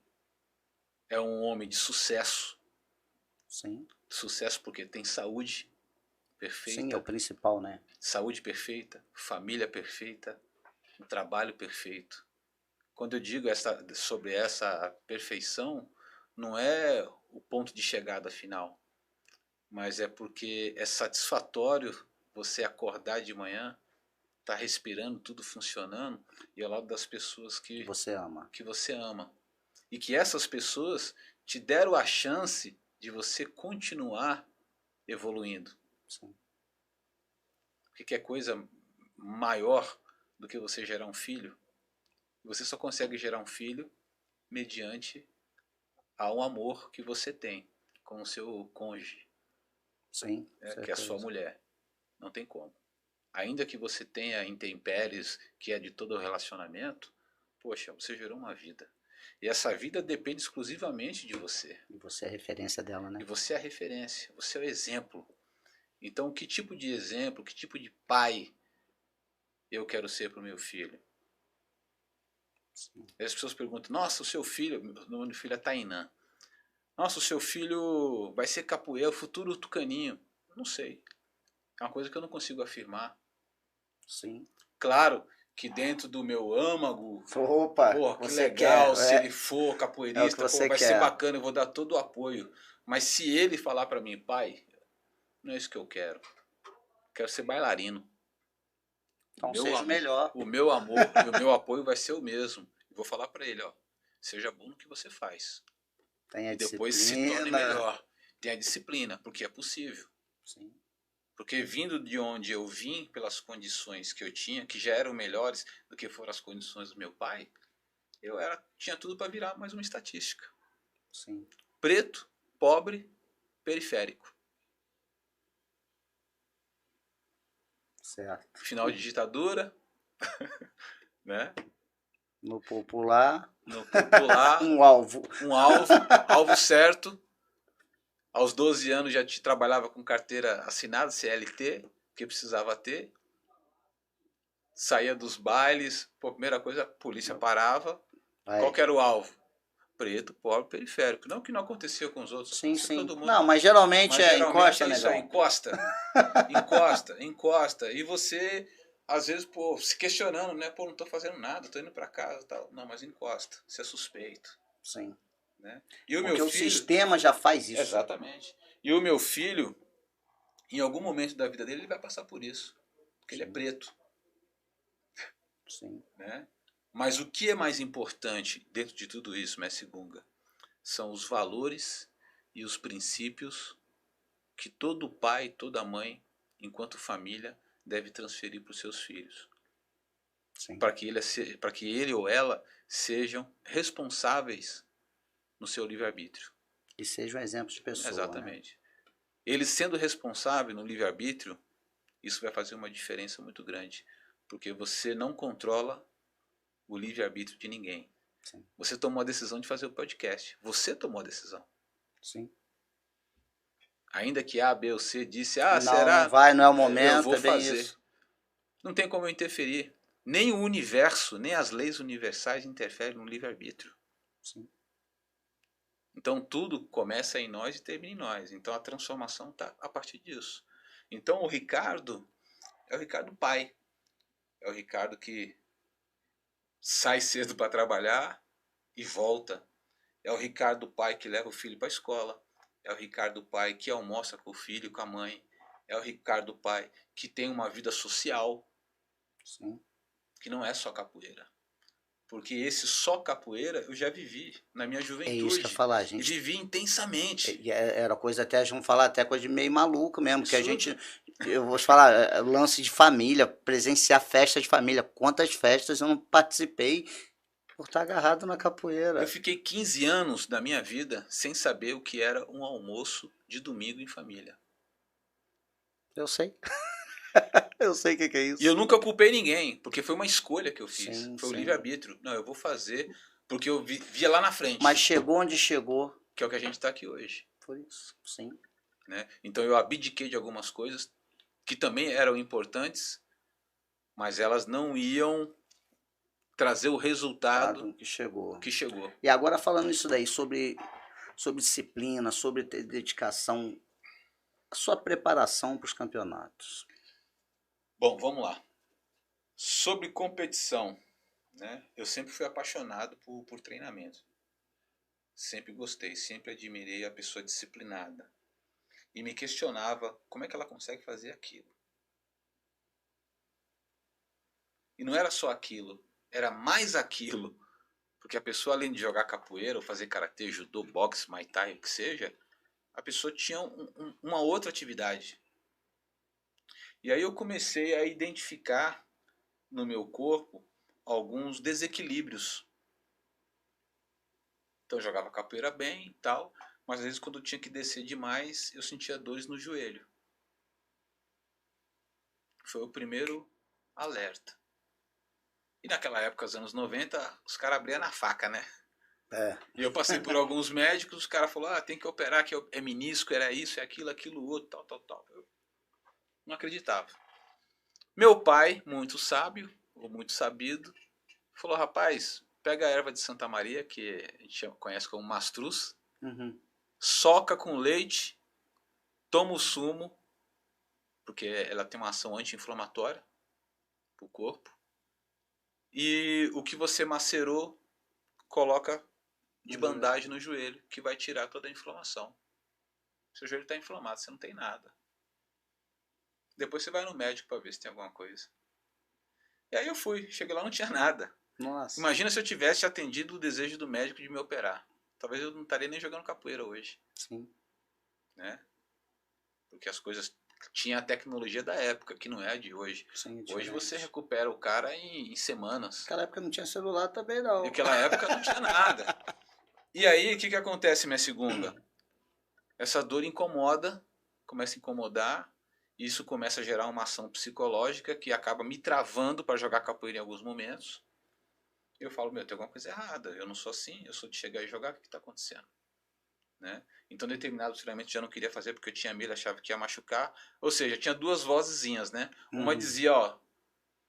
É um homem de sucesso. Sim. Sucesso porque tem saúde perfeita. Sim, é o principal, né? Saúde perfeita, família perfeita, um trabalho perfeito. Quando eu digo sobre essa perfeição, não é o ponto de chegada final, mas é porque é satisfatório você acordar de manhã, tá respirando, tudo funcionando, e ao lado das pessoas que você ama. Que você ama. E que essas pessoas te deram a chance de você continuar evoluindo. Sim. O que é coisa maior do que você gerar um filho? Você só consegue gerar um filho mediante ao amor que você tem com o seu cônjuge. Sim, Que é a sua mulher. Não tem como. Ainda que você tenha intempéries, que é de todo o relacionamento, poxa, você gerou uma vida. E essa vida depende exclusivamente de você. E você é a referência dela, né? E você é a referência, você é o exemplo. Então, que tipo de exemplo, que tipo de pai eu quero ser para o meu filho? Sim. E as pessoas perguntam, nossa, o seu filho, meu nome do filho é Tainã. Nossa, o seu filho vai ser capoeira, o futuro tucaninho. Não sei. É uma coisa que eu não consigo afirmar. Sim. Claro que dentro do meu âmago, Opa, pô, que você legal, quer, se ele for é o que capoeirista, pô, você vai ser quer. bacana, eu vou dar todo o apoio. Mas se ele falar para mim, pai, não é isso que eu quero. Quero ser bailarino. Então seja o melhor. O meu amor e o meu apoio vai ser o mesmo. Eu vou falar para ele, ó, seja bom no que você faz. Tenha E depois se torne disciplina. melhor. Tenha disciplina, porque é possível. Sim. Porque vindo de onde eu vim, pelas condições que eu tinha, que já eram melhores do que foram as condições do meu pai, tinha tudo para virar mais uma estatística. Sim. Preto, pobre, periférico. Certo. Final de ditadura, né? No popular, No popular, um alvo. alvo certo. Aos 12 anos já trabalhava com carteira assinada, CLT, que precisava ter. Saía dos bailes, pô, primeira coisa, a polícia parava. Qual Vai. que era o alvo? Preto, pobre, periférico. Não que não acontecia com os outros, Sim, acontecia com sim. todo mundo. Não, mas geralmente Mas geralmente encosta, é isso aí, negão. encosta. Encosta, encosta. E você, às vezes, pô, se questionando, né? Pô, não tô fazendo nada, tô indo para casa e tal. Não, mas encosta. Você é suspeito. Sim. Né? E o meu Porque o filho. sistema já faz isso. Exatamente. E o meu filho, em algum momento da vida dele, ele vai passar por isso. Porque ele é Sim. preto. Sim. Né? Mas o que é mais importante dentro de tudo isso, Messi Gunga? São os valores e os princípios que todo pai, toda mãe, enquanto família, deve transferir para os seus filhos. Sim. Para que ele ou ela sejam responsáveis no seu livre-arbítrio. E seja um exemplo de pessoa, Exatamente. Ele sendo responsável no livre-arbítrio, isso vai fazer uma diferença muito grande. Porque você não controla o livre-arbítrio de ninguém. Sim. Você tomou a decisão de fazer o podcast. Você tomou a decisão. Sim. Ainda que A, B ou C disse, Não será? vai, não é o Eu momento, vou é bem fazer. isso. Não tem como eu interferir. Nem o universo, nem as leis universais interferem no livre-arbítrio. Sim. Então tudo começa em nós e termina em nós. Então a transformação está a partir disso. Então o Ricardo é o Ricardo pai. É o Ricardo que sai cedo para trabalhar e volta. É o Ricardo pai que leva o filho para a escola. É o Ricardo pai que almoça com o filho e com a mãe. É o Ricardo pai que tem uma vida social. Sim. Que não é só capoeira. Porque esse só capoeira eu já vivi na minha É isso que eu ia juventude. falar, E gente. vivi intensamente. Era coisa até, vamos falar até coisa de meio maluco mesmo, que a gente, Absurdo. eu vou te falar, lance de família, presenciar festa de família. Quantas festas eu não participei por estar agarrado na Eu capoeira? fiquei 15 anos da minha vida sem saber o que era um almoço de domingo em família. Eu sei. Eu sei o que é E eu isso. nunca culpei ninguém, porque foi uma escolha que eu fiz. Sim, Foi o sim. livre-arbítrio. Não, eu vou fazer porque eu via lá na frente. Mas chegou onde chegou. Que é o que a gente está aqui hoje. Por isso, sim. Né? Então eu abdiquei de algumas coisas que também eram importantes, mas elas não iam trazer o resultado Que chegou. que chegou. E agora falando isso daí, sobre disciplina, sobre dedicação, a sua preparação para os campeonatos. Bom, vamos lá. Sobre competição, né? Eu sempre fui apaixonado por treinamento. Sempre gostei, sempre admirei a pessoa disciplinada. E me questionava como é que ela consegue fazer aquilo. E não era só aquilo, era mais aquilo. Porque a pessoa, além de jogar capoeira, ou fazer karatê, judô, boxe, muay thai, o que seja, a pessoa tinha uma outra atividade. E aí eu comecei a identificar no meu corpo alguns desequilíbrios. Então eu jogava capoeira bem e tal, mas às vezes quando eu tinha que descer demais, eu sentia dores no joelho. Foi o primeiro alerta. E naquela época, os anos 90, os caras abriam na faca, né? E eu passei por alguns médicos, os caras falaram, tem que operar, que é menisco, era isso, é aquilo outro, tal. Eu não acreditava. Meu pai, muito sábio, ou muito sabido, falou, rapaz, pega a erva de Santa Maria, que a gente conhece como mastruz, soca com leite, toma o sumo, porque ela tem uma ação anti-inflamatória para o corpo, e o que você macerou, coloca de bandagem no joelho, que vai tirar toda a inflamação. Seu joelho está inflamado, você não tem nada. Depois você vai no médico para ver se tem alguma coisa. E aí eu fui, cheguei lá, não tinha nada. Nossa. Imagina se eu tivesse atendido o desejo do médico de me operar. Talvez eu não estaria nem jogando capoeira hoje. Sim. Né? Porque as coisas... Tinha a tecnologia da época, que não é a de hoje. Sim, hoje você recupera o cara em semanas. Naquela época não tinha celular também, não. Naquela época não tinha nada. E aí, o que acontece, minha segunda? Essa dor incomoda, começa a incomodar, e isso começa a gerar uma ação psicológica que acaba me travando para jogar capoeira em alguns momentos. E eu falo, tem alguma coisa errada, eu não sou assim, eu sou de chegar e jogar, o que está acontecendo? Né? Então, determinado treinamento já não queria fazer porque eu tinha medo, achava que ia machucar. Ou seja, tinha duas vozezinhas, né? Uma dizia,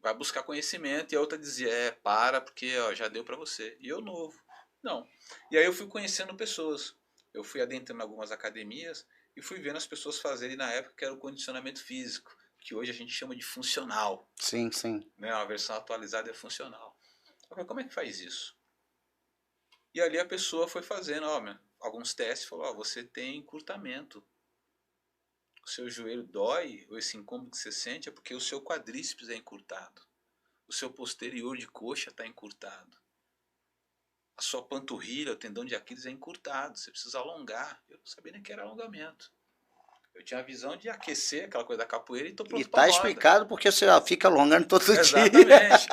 vai buscar conhecimento, e a outra dizia, para, porque já deu para você. E eu novo. Não. E aí eu fui conhecendo pessoas. Eu fui adentrando algumas academias e fui vendo as pessoas fazerem na época que era o condicionamento físico, que hoje a gente chama de funcional. Sim. Né? A versão atualizada é funcional. Eu falei, como é que faz isso? E ali a pessoa foi fazendo, alguns testes, falou, você tem encurtamento. O seu joelho dói, ou esse incômodo que você sente é porque o seu quadríceps é encurtado. O seu posterior de coxa está encurtado. A sua panturrilha, o tendão de Aquiles é encurtado. Você precisa alongar. Eu não sabia nem que era alongamento. Eu tinha a visão de aquecer aquela coisa da capoeira e estou pronto para roda. E tá explicado porque você fica alongando todo dia. Exatamente.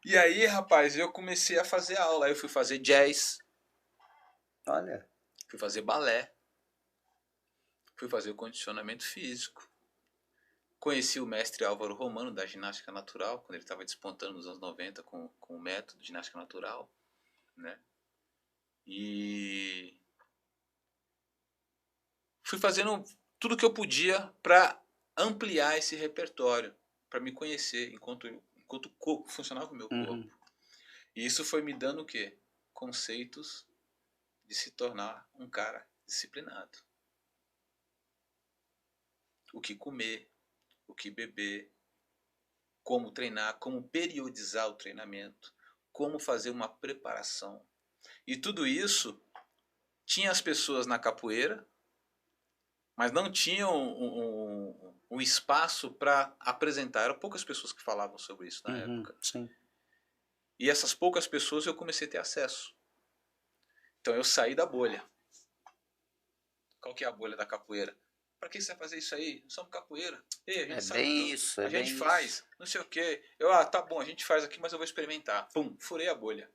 E aí, rapaz, eu comecei a fazer aula. Aí eu fui fazer jazz. Olha. Fui fazer balé. Fui fazer o condicionamento físico. Conheci o mestre Álvaro Romano, da ginástica natural, quando ele estava despontando nos anos 90 com o método de ginástica natural. Né? E fui fazendo tudo que eu podia para ampliar esse repertório, para me conhecer enquanto o corpo funcionava o meu corpo. E isso foi me dando o quê? Conceitos de se tornar um cara disciplinado. O que comer, o que beber, como treinar, como periodizar o treinamento, como fazer uma preparação. E tudo isso tinha as pessoas na capoeira, mas não tinham um espaço para apresentar. Eram poucas pessoas que falavam sobre isso na época. Sim. E essas poucas pessoas eu comecei a ter acesso. Então eu saí da bolha. Qual que é a bolha da capoeira? Para que você vai fazer isso aí? Nós somos capoeira. Ei, a gente sabe bem tudo. isso, a gente bem faz, isso. não sei o quê. Eu, tá bom, a gente faz aqui, mas eu vou experimentar. Pum, furei a bolha.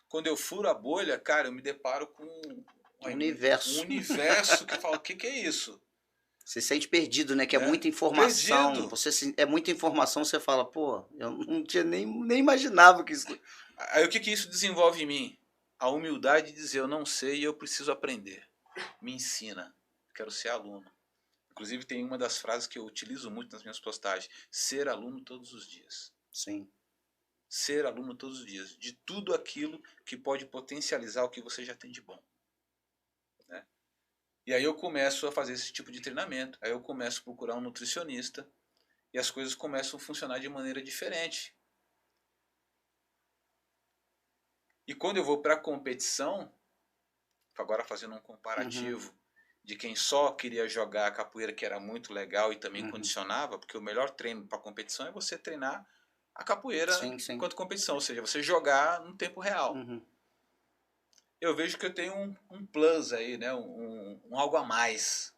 Quando eu furo a bolha, cara, eu me deparo com um universo. Um universo que fala, o que é isso? Você se sente perdido, né? Que é muita informação. Perdido. É muita informação, você fala, pô, eu não tinha nem imaginava que isso... Aí o que isso desenvolve em mim? A humildade de dizer, eu não sei e eu preciso aprender. Me ensina. Quero ser aluno. Inclusive tem uma das frases que eu utilizo muito nas minhas postagens. Ser aluno todos os dias. Sim. Ser aluno todos os dias. De tudo aquilo que pode potencializar o que você já tem de bom. Né? E aí eu começo a fazer esse tipo de treinamento. Aí eu começo a procurar um nutricionista. E as coisas começam a funcionar de maneira diferente. E quando eu vou para a competição, agora fazendo um comparativo de quem só queria jogar a capoeira, que era muito legal e também condicionava, porque o melhor treino para competição é você treinar a capoeira enquanto competição, ou seja, você jogar no tempo real. Eu vejo que eu tenho um plus aí, né? um algo a mais.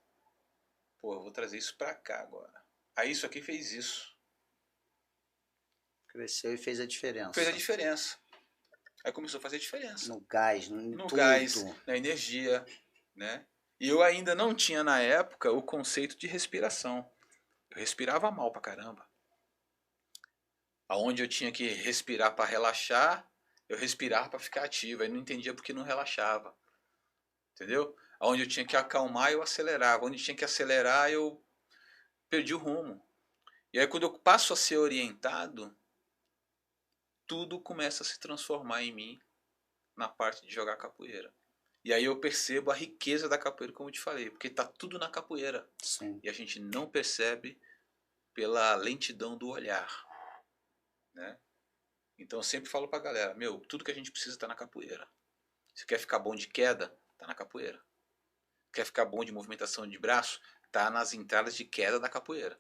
Pô, eu vou trazer isso para cá agora. Aí isso aqui fez isso. Cresceu e fez a diferença. Fez a diferença. Aí começou a fazer a diferença. No gás, no tudo. Gás, na energia, né? E eu ainda não tinha na época o conceito de respiração. Eu respirava mal pra caramba. Aonde eu tinha que respirar para relaxar, eu respirava para ficar ativo. Aí não entendia porque não relaxava. Entendeu? Aonde eu tinha que acalmar, eu acelerava. Onde tinha que acelerar, eu perdi o rumo. E aí quando eu passo a ser orientado, tudo começa a se transformar em mim na parte de jogar capoeira. E aí eu percebo a riqueza da capoeira, como eu te falei, porque tá tudo na capoeira. Sim. E a gente não percebe pela lentidão do olhar, né? Então eu sempre falo pra galera, meu, tudo que a gente precisa tá na capoeira. Se quer ficar bom de queda, tá na capoeira. Quer ficar bom de movimentação de braço, tá nas entradas de queda da capoeira.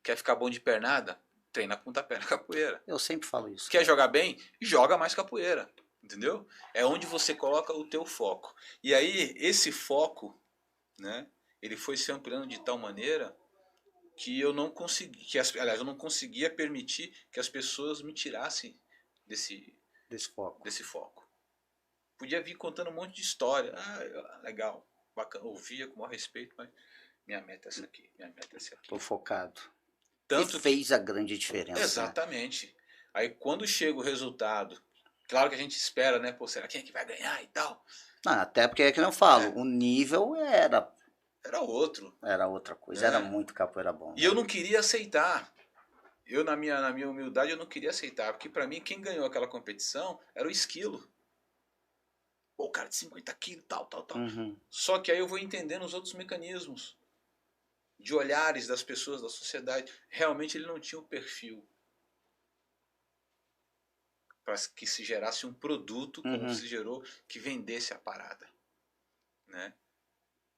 Quer ficar bom de pernada, treina pontapé na capoeira. Eu sempre falo isso. Quer jogar bem? Joga mais capoeira. Entendeu? É onde você coloca o teu foco. E aí, esse foco, né, ele foi se ampliando de tal maneira que eu não consegui, aliás, eu não conseguia permitir que as pessoas me tirassem desse foco. Podia vir contando um monte de história. Ah, legal, bacana, ouvia com o maior respeito, mas minha meta é essa aqui, minha meta é essa aqui. Tô focado. Tanto e fez a grande diferença. Exatamente. Né? Aí quando chega o resultado, claro que a gente espera, né? Pô, será quem é que vai ganhar e tal? Não, até porque é que eu falo, o nível era outro. Era outra coisa, era muito capoeira bom. E eu não queria aceitar. Eu, na minha humildade, eu não queria aceitar. Porque pra mim, quem ganhou aquela competição era o Esquilo. Pô, o cara de 50 quilos, tal. Uhum. Só que aí eu vou entendendo os outros mecanismos. De olhares das pessoas, da sociedade. Realmente ele não tinha o perfil para que se gerasse um produto, como se gerou, que vendesse a parada. Né?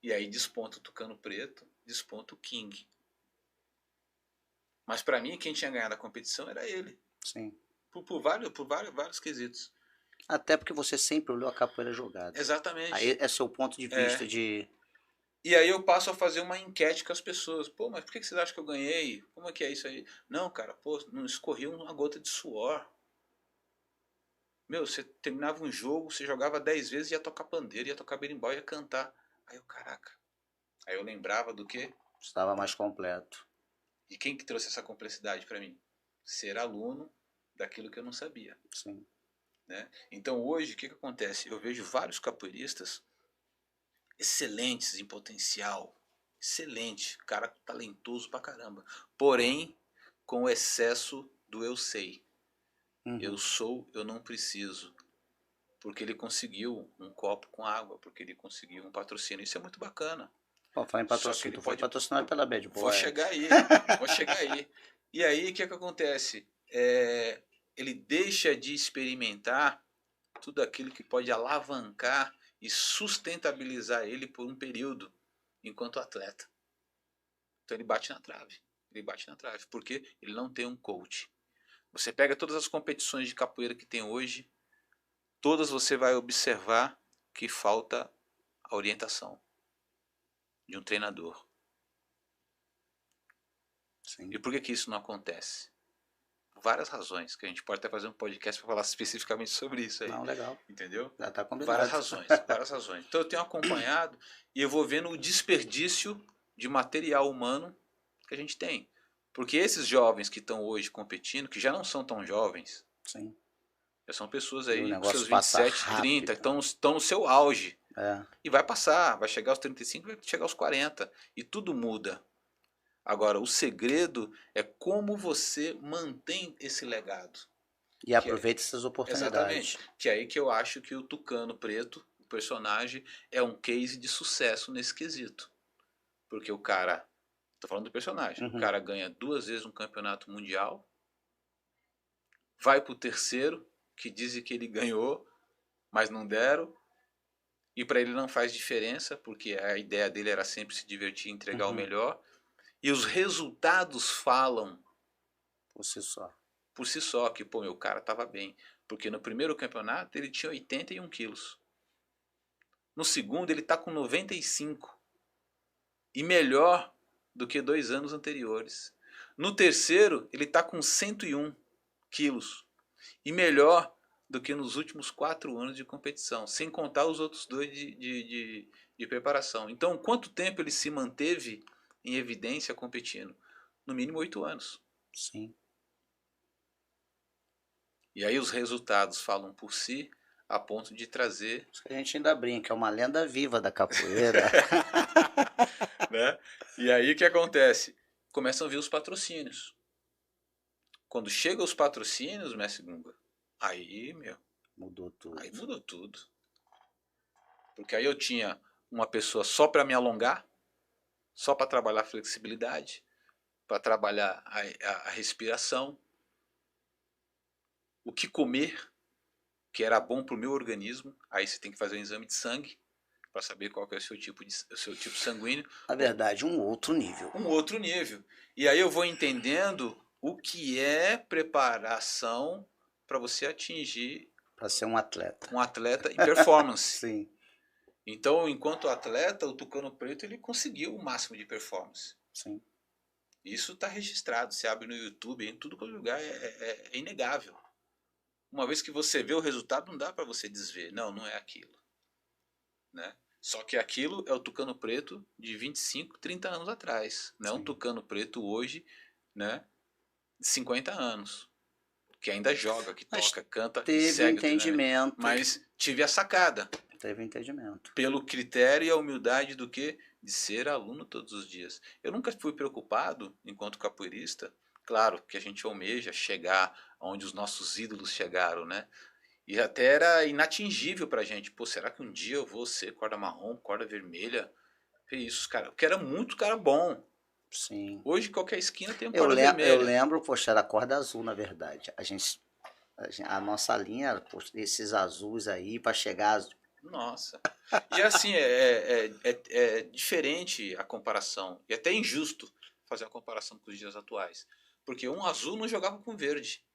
E aí desponta o Tucano Preto, desponta o King. Mas para mim, quem tinha ganhado a competição era ele. Sim. Por vários quesitos. Até porque você sempre olhou a capoeira jogada. Exatamente. Aí é seu ponto de vista de... E aí eu passo a fazer uma enquete com as pessoas. Pô, mas por que vocês acham que eu ganhei? Como é que é isso aí? Não, cara, pô, não escorria uma gota de suor. Meu, você terminava um jogo, você jogava 10 vezes, ia tocar pandeiro, ia tocar berimbau, ia cantar. Aí eu, caraca. Aí eu lembrava do quê? Estava mais completo. E quem que trouxe essa complexidade para mim? Ser aluno daquilo que eu não sabia. Sim. Né? Então hoje, o que acontece? Eu vejo vários capoeiristas excelentes em potencial. Excelente. Cara talentoso pra caramba. Porém, com o excesso do eu sei. Eu sou, eu não preciso. Porque ele conseguiu um copo com água, porque ele conseguiu um patrocínio. Isso é muito bacana. Pô, fala em patrocínio, tu foi patrocinado pela Bad Boy. Vou chegar aí. E aí, o que acontece? Ele deixa de experimentar tudo aquilo que pode alavancar e sustentabilizar ele por um período enquanto atleta. Então ele bate na trave. Porque ele não tem um coach. Você pega todas as competições de capoeira que tem hoje, todas você vai observar que falta a orientação de um treinador. Sim. E por que isso não acontece? Por várias razões, que a gente pode até fazer um podcast para falar especificamente sobre isso aí. Não, legal. Entendeu? Já tá combinado. Várias razões. Então eu tenho acompanhado e eu vou vendo o desperdício de material humano que a gente tem. Porque esses jovens que estão hoje competindo, que já não são tão jovens, sim, já são pessoas aí com seus 27, rápido. 30, estão no seu auge. É. E vai passar, vai chegar aos 35, vai chegar aos 40. E tudo muda. Agora, o segredo é como você mantém esse legado. E aproveita essas oportunidades. Exatamente. Que é aí que eu acho que o Tucano Preto, o personagem, é um case de sucesso nesse quesito. Porque o cara, tô falando do personagem, o cara ganha 2 vezes um campeonato mundial, vai pro terceiro, que dizem que ele ganhou, mas não deram, e para ele não faz diferença, porque a ideia dele era sempre se divertir e entregar o melhor, e os resultados falam por si só, que pô, meu cara tava bem, porque no primeiro campeonato ele tinha 81 quilos, no segundo ele tá com 95, e melhor do que 2 anos anteriores. No terceiro ele tá com 101 quilos, e melhor do que nos últimos 4 anos de competição, sem contar os outros 2 de preparação. Então, quanto tempo ele se manteve em evidência competindo? No mínimo 8 anos. Sim. E aí os resultados falam por si, a ponto de trazer... Isso que a gente ainda brinca, é uma lenda viva da capoeira. né? E aí o que acontece? Começam a vir os patrocínios. Quando chegam os patrocínios, mestre Gunga, aí, meu... Mudou tudo. Aí mudou tudo. Porque aí eu tinha uma pessoa só para me alongar, só para trabalhar a flexibilidade, para trabalhar a respiração, o que comer, que era bom para o meu organismo. Aí você tem que fazer um exame de sangue para saber qual que é o seu tipo sanguíneo. Na verdade, um outro nível. Um outro nível. E aí eu vou entendendo o que é preparação para você atingir para ser um atleta. Um atleta em performance. Sim. Então, enquanto atleta, o Tucano Preto ele conseguiu o máximo de performance. Sim. Isso está registrado. Você abre no YouTube, em tudo quanto lugar, é inegável. Uma vez que você vê o resultado, não dá para você desver. Não, não é aquilo. Né? Só que aquilo é o Tucano Preto de 25, 30 anos atrás. Não é um Tucano Preto hoje, né, de 50 anos. Que ainda joga, que toca, canta e segue entendimento. Mas tive a sacada. Teve entendimento. Pelo critério e a humildade do que? De ser aluno todos os dias. Eu nunca fui preocupado, enquanto capoeirista, claro que a gente almeja chegar onde os nossos ídolos chegaram, né? E até era inatingível pra gente. Pô, será que um dia eu vou ser corda marrom, corda vermelha? Isso, cara. Porque era muito cara bom. Sim. Hoje, qualquer esquina tem um corda vermelha. Eu lembro, poxa, era corda azul, na verdade. A nossa linha era, poxa, esses azuis aí, para chegar... Nossa. E assim, é diferente a comparação. E até injusto fazer a comparação com os dias atuais. Porque um azul não jogava com verde.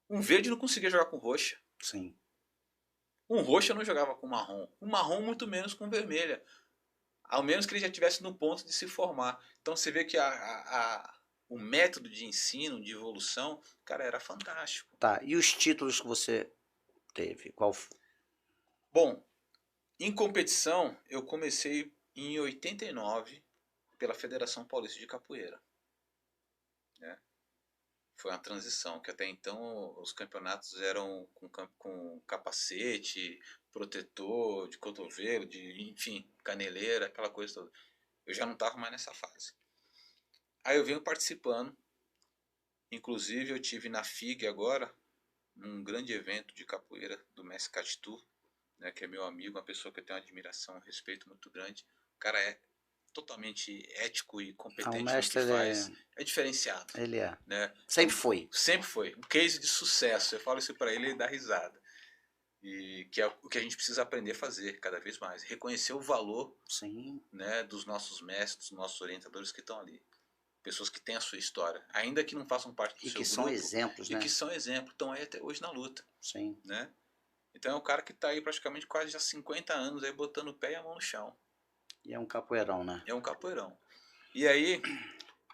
Um verde não conseguia jogar com roxa. Sim. Um roxa não jogava com marrom. Um marrom muito menos com vermelha. Ao menos que ele já estivesse no ponto de se formar. Então você vê que o método de ensino, de evolução, cara, era fantástico. Tá, e os títulos que você teve? Qual foi? Bom, em competição, eu comecei em 89 pela Federação Paulista de Capoeira. Né? Foi uma transição, que até então os campeonatos eram com capacete, protetor de cotovelo, enfim, caneleira, aquela coisa toda. Eu já não estava mais nessa fase. Aí eu venho participando. Inclusive eu tive na FIG agora, num grande evento de capoeira do mestre Catitu, né, que é meu amigo, uma pessoa que eu tenho uma admiração, um respeito muito grande. O cara é totalmente ético e competente no que faz. É diferenciado. Ele é. Né? Sempre foi. Sempre foi. Um case de sucesso. Eu falo isso para ele e ele dá risada. E que é o que a gente precisa aprender a fazer cada vez mais. Reconhecer o valor, sim, né, dos nossos mestres, dos nossos orientadores que estão ali. Pessoas que têm a sua história, ainda que não façam parte do seu grupo. E que são exemplos, né? E que são exemplos, estão aí até hoje na luta. Sim. Né? Então é um cara que está aí praticamente quase já 50 anos aí botando o pé e a mão no chão. E é um capoeirão, né? É um capoeirão. E aí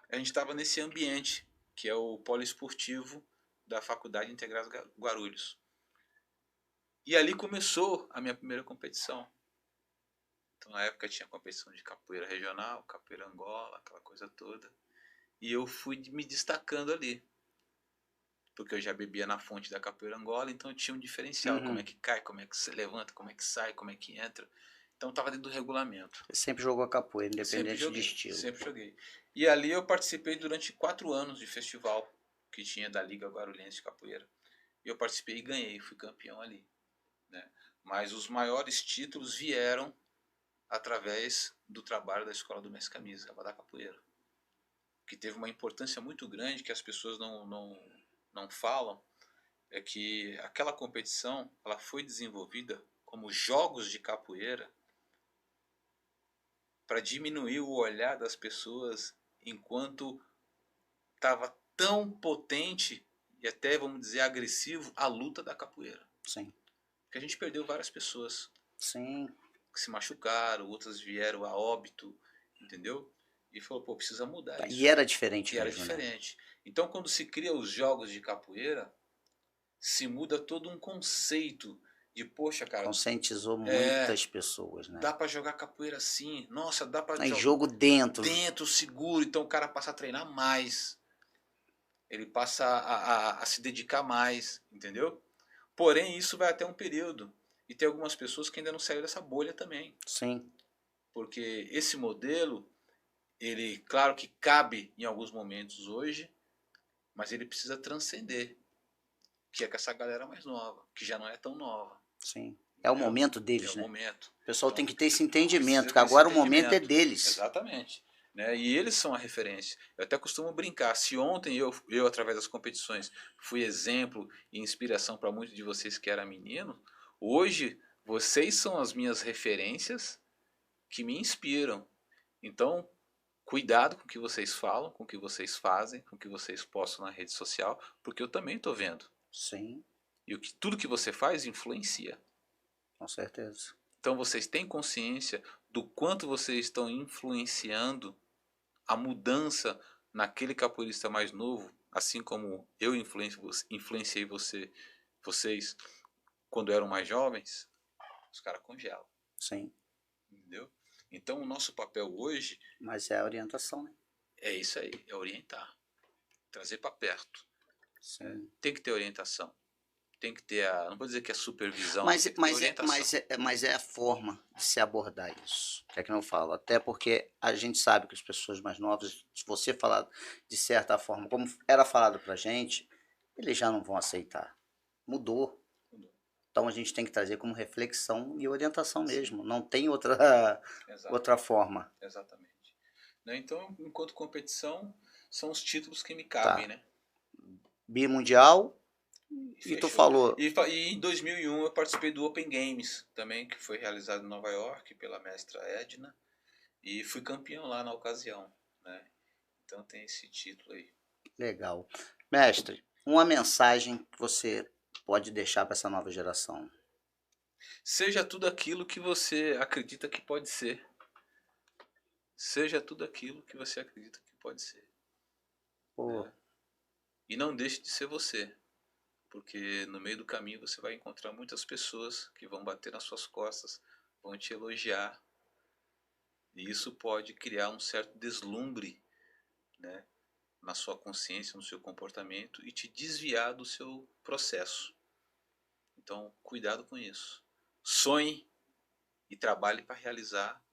a gente estava nesse ambiente, que é o poliesportivo da Faculdade Integrada Guarulhos. E ali começou a minha primeira competição. Então na época tinha competição de capoeira regional, capoeira Angola, aquela coisa toda. E eu fui me destacando ali. Porque eu já bebia na fonte da capoeira Angola, então eu tinha um diferencial. Como é que cai, como é que se levanta, como é que sai, como é que entra. Então estava dentro do regulamento. Você sempre jogou a capoeira, independente de estilo. Sempre joguei. E ali eu participei durante 4 anos de festival que tinha da Liga Guarulhense de Capoeira. E eu participei e ganhei, fui campeão ali. Né? Mas os maiores títulos vieram através do trabalho da Escola do Mestre Camisa, da Capoeira. Que teve uma importância muito grande que as pessoas não falam, é que aquela competição ela foi desenvolvida como jogos de capoeira para diminuir o olhar das pessoas enquanto estava tão potente e até, vamos dizer, agressivo a luta da capoeira. Sim. Porque a gente perdeu várias pessoas. Sim. Que se machucaram, outras vieram a óbito, entendeu? E falou, pô, precisa mudar isso. E era diferente e mesmo, era diferente. Né? Então, quando se cria os jogos de capoeira, se muda todo um conceito de, poxa, cara... Conscientizou muitas pessoas, né? Dá pra jogar capoeira assim. Nossa, dá pra... jogo dentro. Dentro, seguro. Então o cara passa a treinar mais. ele passa a se dedicar mais, entendeu? Porém, isso vai até um período. E tem algumas pessoas que ainda não saíram dessa bolha também. Sim. Porque esse modelo, ele, claro que cabe em alguns momentos hoje, mas ele precisa transcender. Que é com essa galera mais nova, que já não é tão nova. Sim. É o Entendeu? momento É deles, o né? momento. O pessoal tem Então, que ter esse precisa entendimento, que ter esse agora o momento é entendimento. deles. Exatamente. Né? E eles são a referência. Eu até costumo brincar. Se ontem eu através das competições, fui exemplo e inspiração para muitos de vocês que eram menino, hoje vocês são as minhas referências que me inspiram. Então, cuidado com o que vocês falam, com o que vocês fazem, com o que vocês postam na rede social, porque eu também estou vendo. Sim, E tudo que você faz influencia. com certeza. Então vocês têm consciência do quanto vocês estão influenciando a mudança naquele capoeirista mais novo, assim como eu influenciei vocês quando eram mais jovens, os caras congelam, Sim. entendeu? Então o nosso papel hoje Mas é a orientação, né? é isso aí, é orientar, trazer para perto. Sim. Tem que ter orientação, tem que ter não vou dizer que é supervisão, Mas, tem que ter mas, é, orientação. mas, é, mas é a forma de se abordar isso. Que é que eu falo. Até porque a gente sabe que as pessoas mais novas, se você falar de certa forma, como era falado pra gente, eles já não vão aceitar. Mudou. Então a gente tem que trazer como reflexão e orientação mesmo. Não tem outra, Exato, outra forma. exatamente. Né? Então, enquanto competição, são os títulos que me cabem, Tá. né? Bimundial, E e tu fechou. falou. E em 2001 eu participei do Open Games também, que foi realizado em Nova York pela mestra Edna. E fui campeão lá na ocasião, né? Então tem esse título aí. Legal. Mestre, uma mensagem que você pode deixar para essa nova geração. Seja tudo aquilo que você acredita que pode ser. Seja tudo aquilo que você acredita que pode ser. Pô, Né? E não deixe de ser você. Porque no meio do caminho você vai encontrar muitas pessoas que vão bater nas suas costas, vão te elogiar. E isso pode criar um certo deslumbre, né, na sua consciência, no seu comportamento e te desviar do seu processo. Então, cuidado com isso. Sonhe e trabalhe para realizar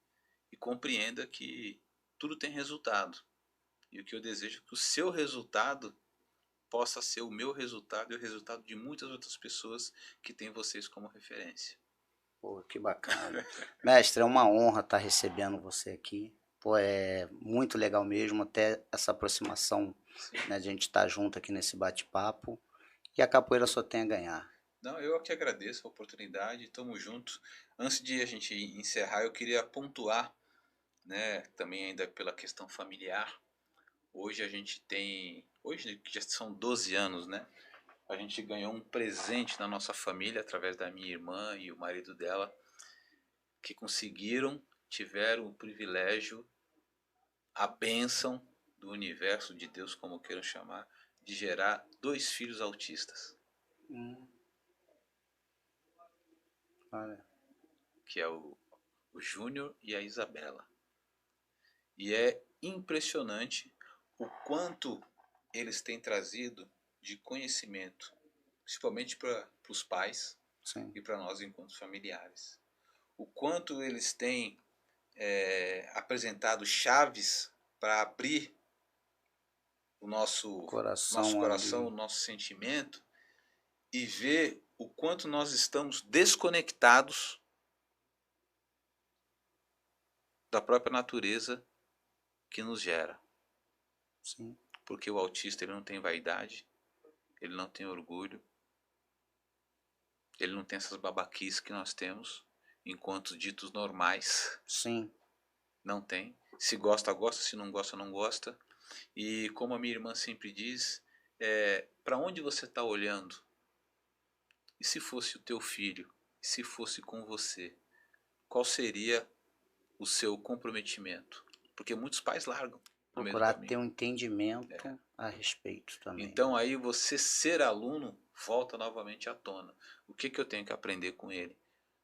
e compreenda que tudo tem resultado. E o que eu desejo é que o seu resultado possa ser o meu resultado e o resultado de muitas outras pessoas que têm vocês como referência. pô, que bacana. Mestre, é uma honra estar recebendo você aqui. Pô, é muito legal mesmo, até essa aproximação, né, de a gente estar junto aqui nesse bate-papo. E a capoeira só tem a ganhar. Não, eu que agradeço a oportunidade, tamo junto. Antes de a gente encerrar, eu queria pontuar, né, também ainda pela questão familiar. Hoje a gente tem, hoje que já são 12 anos, né? A gente ganhou um presente na nossa família através da minha irmã e o marido dela, que tiveram o privilégio, a bênção do universo de Deus, como queiram chamar, de gerar 2 filhos autistas, Olha, que é o Júnior e a Isabela. E é impressionante o quanto eles têm trazido de conhecimento, principalmente para os pais sim. e para nós enquanto familiares. O quanto eles têm apresentado chaves para abrir o nosso Coração coração, o ali. nosso sentimento e ver o quanto nós estamos desconectados da própria natureza que nos gera. Sim. Porque o autista ele não tem vaidade, ele não tem orgulho, ele não tem essas babaquices que nós temos, enquanto ditos normais Sim. não tem. Se gosta, gosta, se não gosta, não gosta. E como a minha irmã sempre diz, para onde você está olhando? E se fosse o teu filho? E se fosse com você? Qual seria o seu comprometimento? Porque muitos pais largam no meio do Procurar ter caminho. um entendimento a respeito também, Então né? aí você ser aluno volta novamente à tona. O que eu tenho que aprender com ele?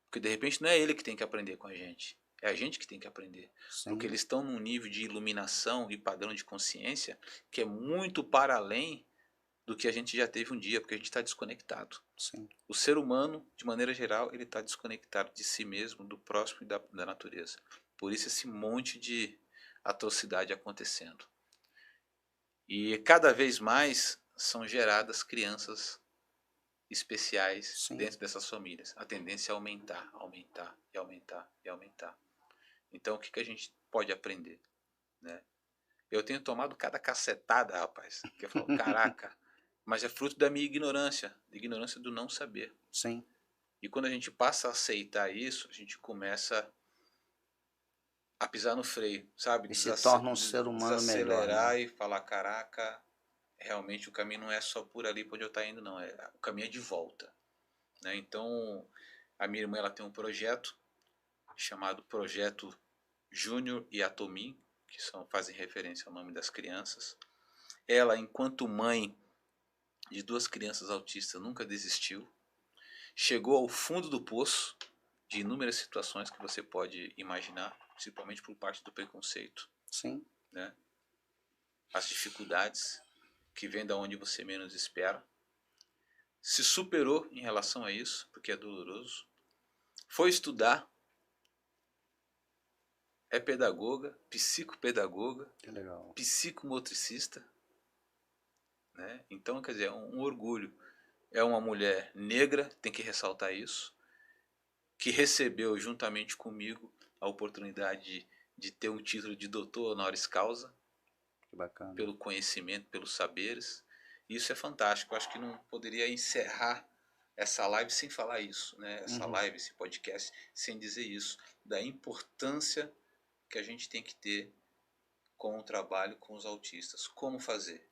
Porque de repente não é ele que tem que aprender com a gente. É a gente que tem que aprender. Porque Sim. eles estão num nível de iluminação e padrão de consciência que é muito para além do que a gente já teve um dia, porque a gente está desconectado. Sim. O ser humano, de maneira geral, ele está desconectado de si mesmo, do próximo e da natureza. Por isso esse monte de atrocidade acontecendo. E cada vez mais são geradas crianças especiais Sim. dentro dessas famílias. A tendência é aumentar, aumentar e aumentar e aumentar. Então o que a gente pode aprender, né? Eu tenho tomado cada cacetada, rapaz, que eu falo, caraca, mas é fruto da minha ignorância do não saber. Sim. E quando a gente passa a aceitar isso, a gente começa a pisar no freio, sabe? E se torna um ser humano melhor, desacelerar, né? e falar, caraca, realmente o caminho não é só por ali para onde eu estou indo, não. O caminho é de volta, né? Então, a minha irmã, ela tem um projeto chamado Projeto Júnior e Atomin, que fazem referência ao nome das crianças. Ela, enquanto mãe de 2 crianças autistas, nunca desistiu. Chegou ao fundo do poço de inúmeras situações que você pode imaginar, principalmente por parte do preconceito. Sim. Né? As dificuldades que vêm da onde você menos espera. Se superou em relação a isso, porque é doloroso. Foi estudar. É pedagoga, psicopedagoga, Legal. psicomotricista. Né? Então, quer dizer, é um orgulho. É uma mulher negra, tem que ressaltar isso, que recebeu juntamente comigo a oportunidade de ter um título de doutor honoris causa. Que bacana. Pelo conhecimento, pelos saberes. E isso é fantástico. Eu acho que não poderia encerrar essa live sem falar isso, né? Essa live, esse podcast, sem dizer isso, da importância que a gente tem que ter com o trabalho com os autistas. Como fazer?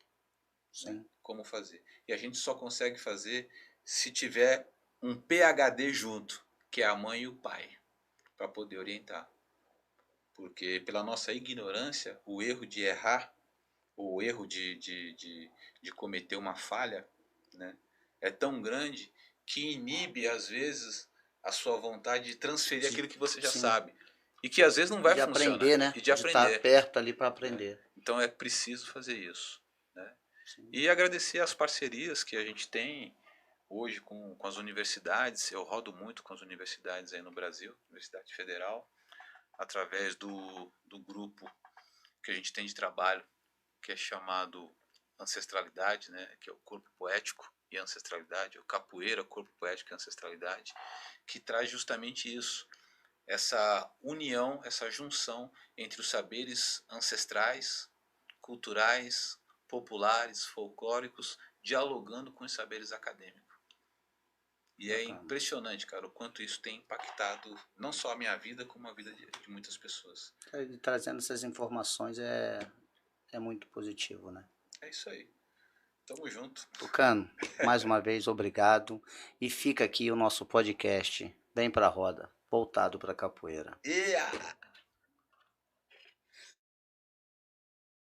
Sim. Né? Como fazer? E a gente só consegue fazer se tiver um PhD junto, que é a mãe e o pai, para poder orientar. Porque pela nossa ignorância, o erro de errar, o erro de cometer uma falha, né, é tão grande que inibe, às vezes, a sua vontade de transferir aquilo que você já Sim. sabe. E que às vezes não vai de funcionar. Aprender, né? E de aprender. Estar perto ali para aprender. Né? Então é preciso fazer isso. Né? Sim. E agradecer as parcerias que a gente tem hoje com as universidades. Eu rodo muito com as universidades aí no Brasil, Universidade Federal, através do grupo que a gente tem de trabalho, que é chamado Ancestralidade, né, que é o Corpo Poético e Ancestralidade, o Capoeira, Corpo Poético e Ancestralidade, que traz justamente isso, essa união, essa junção entre os saberes ancestrais, culturais, populares, folclóricos, dialogando com os saberes acadêmicos. E é impressionante, cara, o quanto isso tem impactado não só a minha vida, como a vida de muitas pessoas. Trazendo essas informações é muito positivo, né? É isso aí. Tamo junto. Tucano, mais uma vez, obrigado. E fica aqui o nosso podcast Bem Pra Roda, voltado para capoeira. Yeah!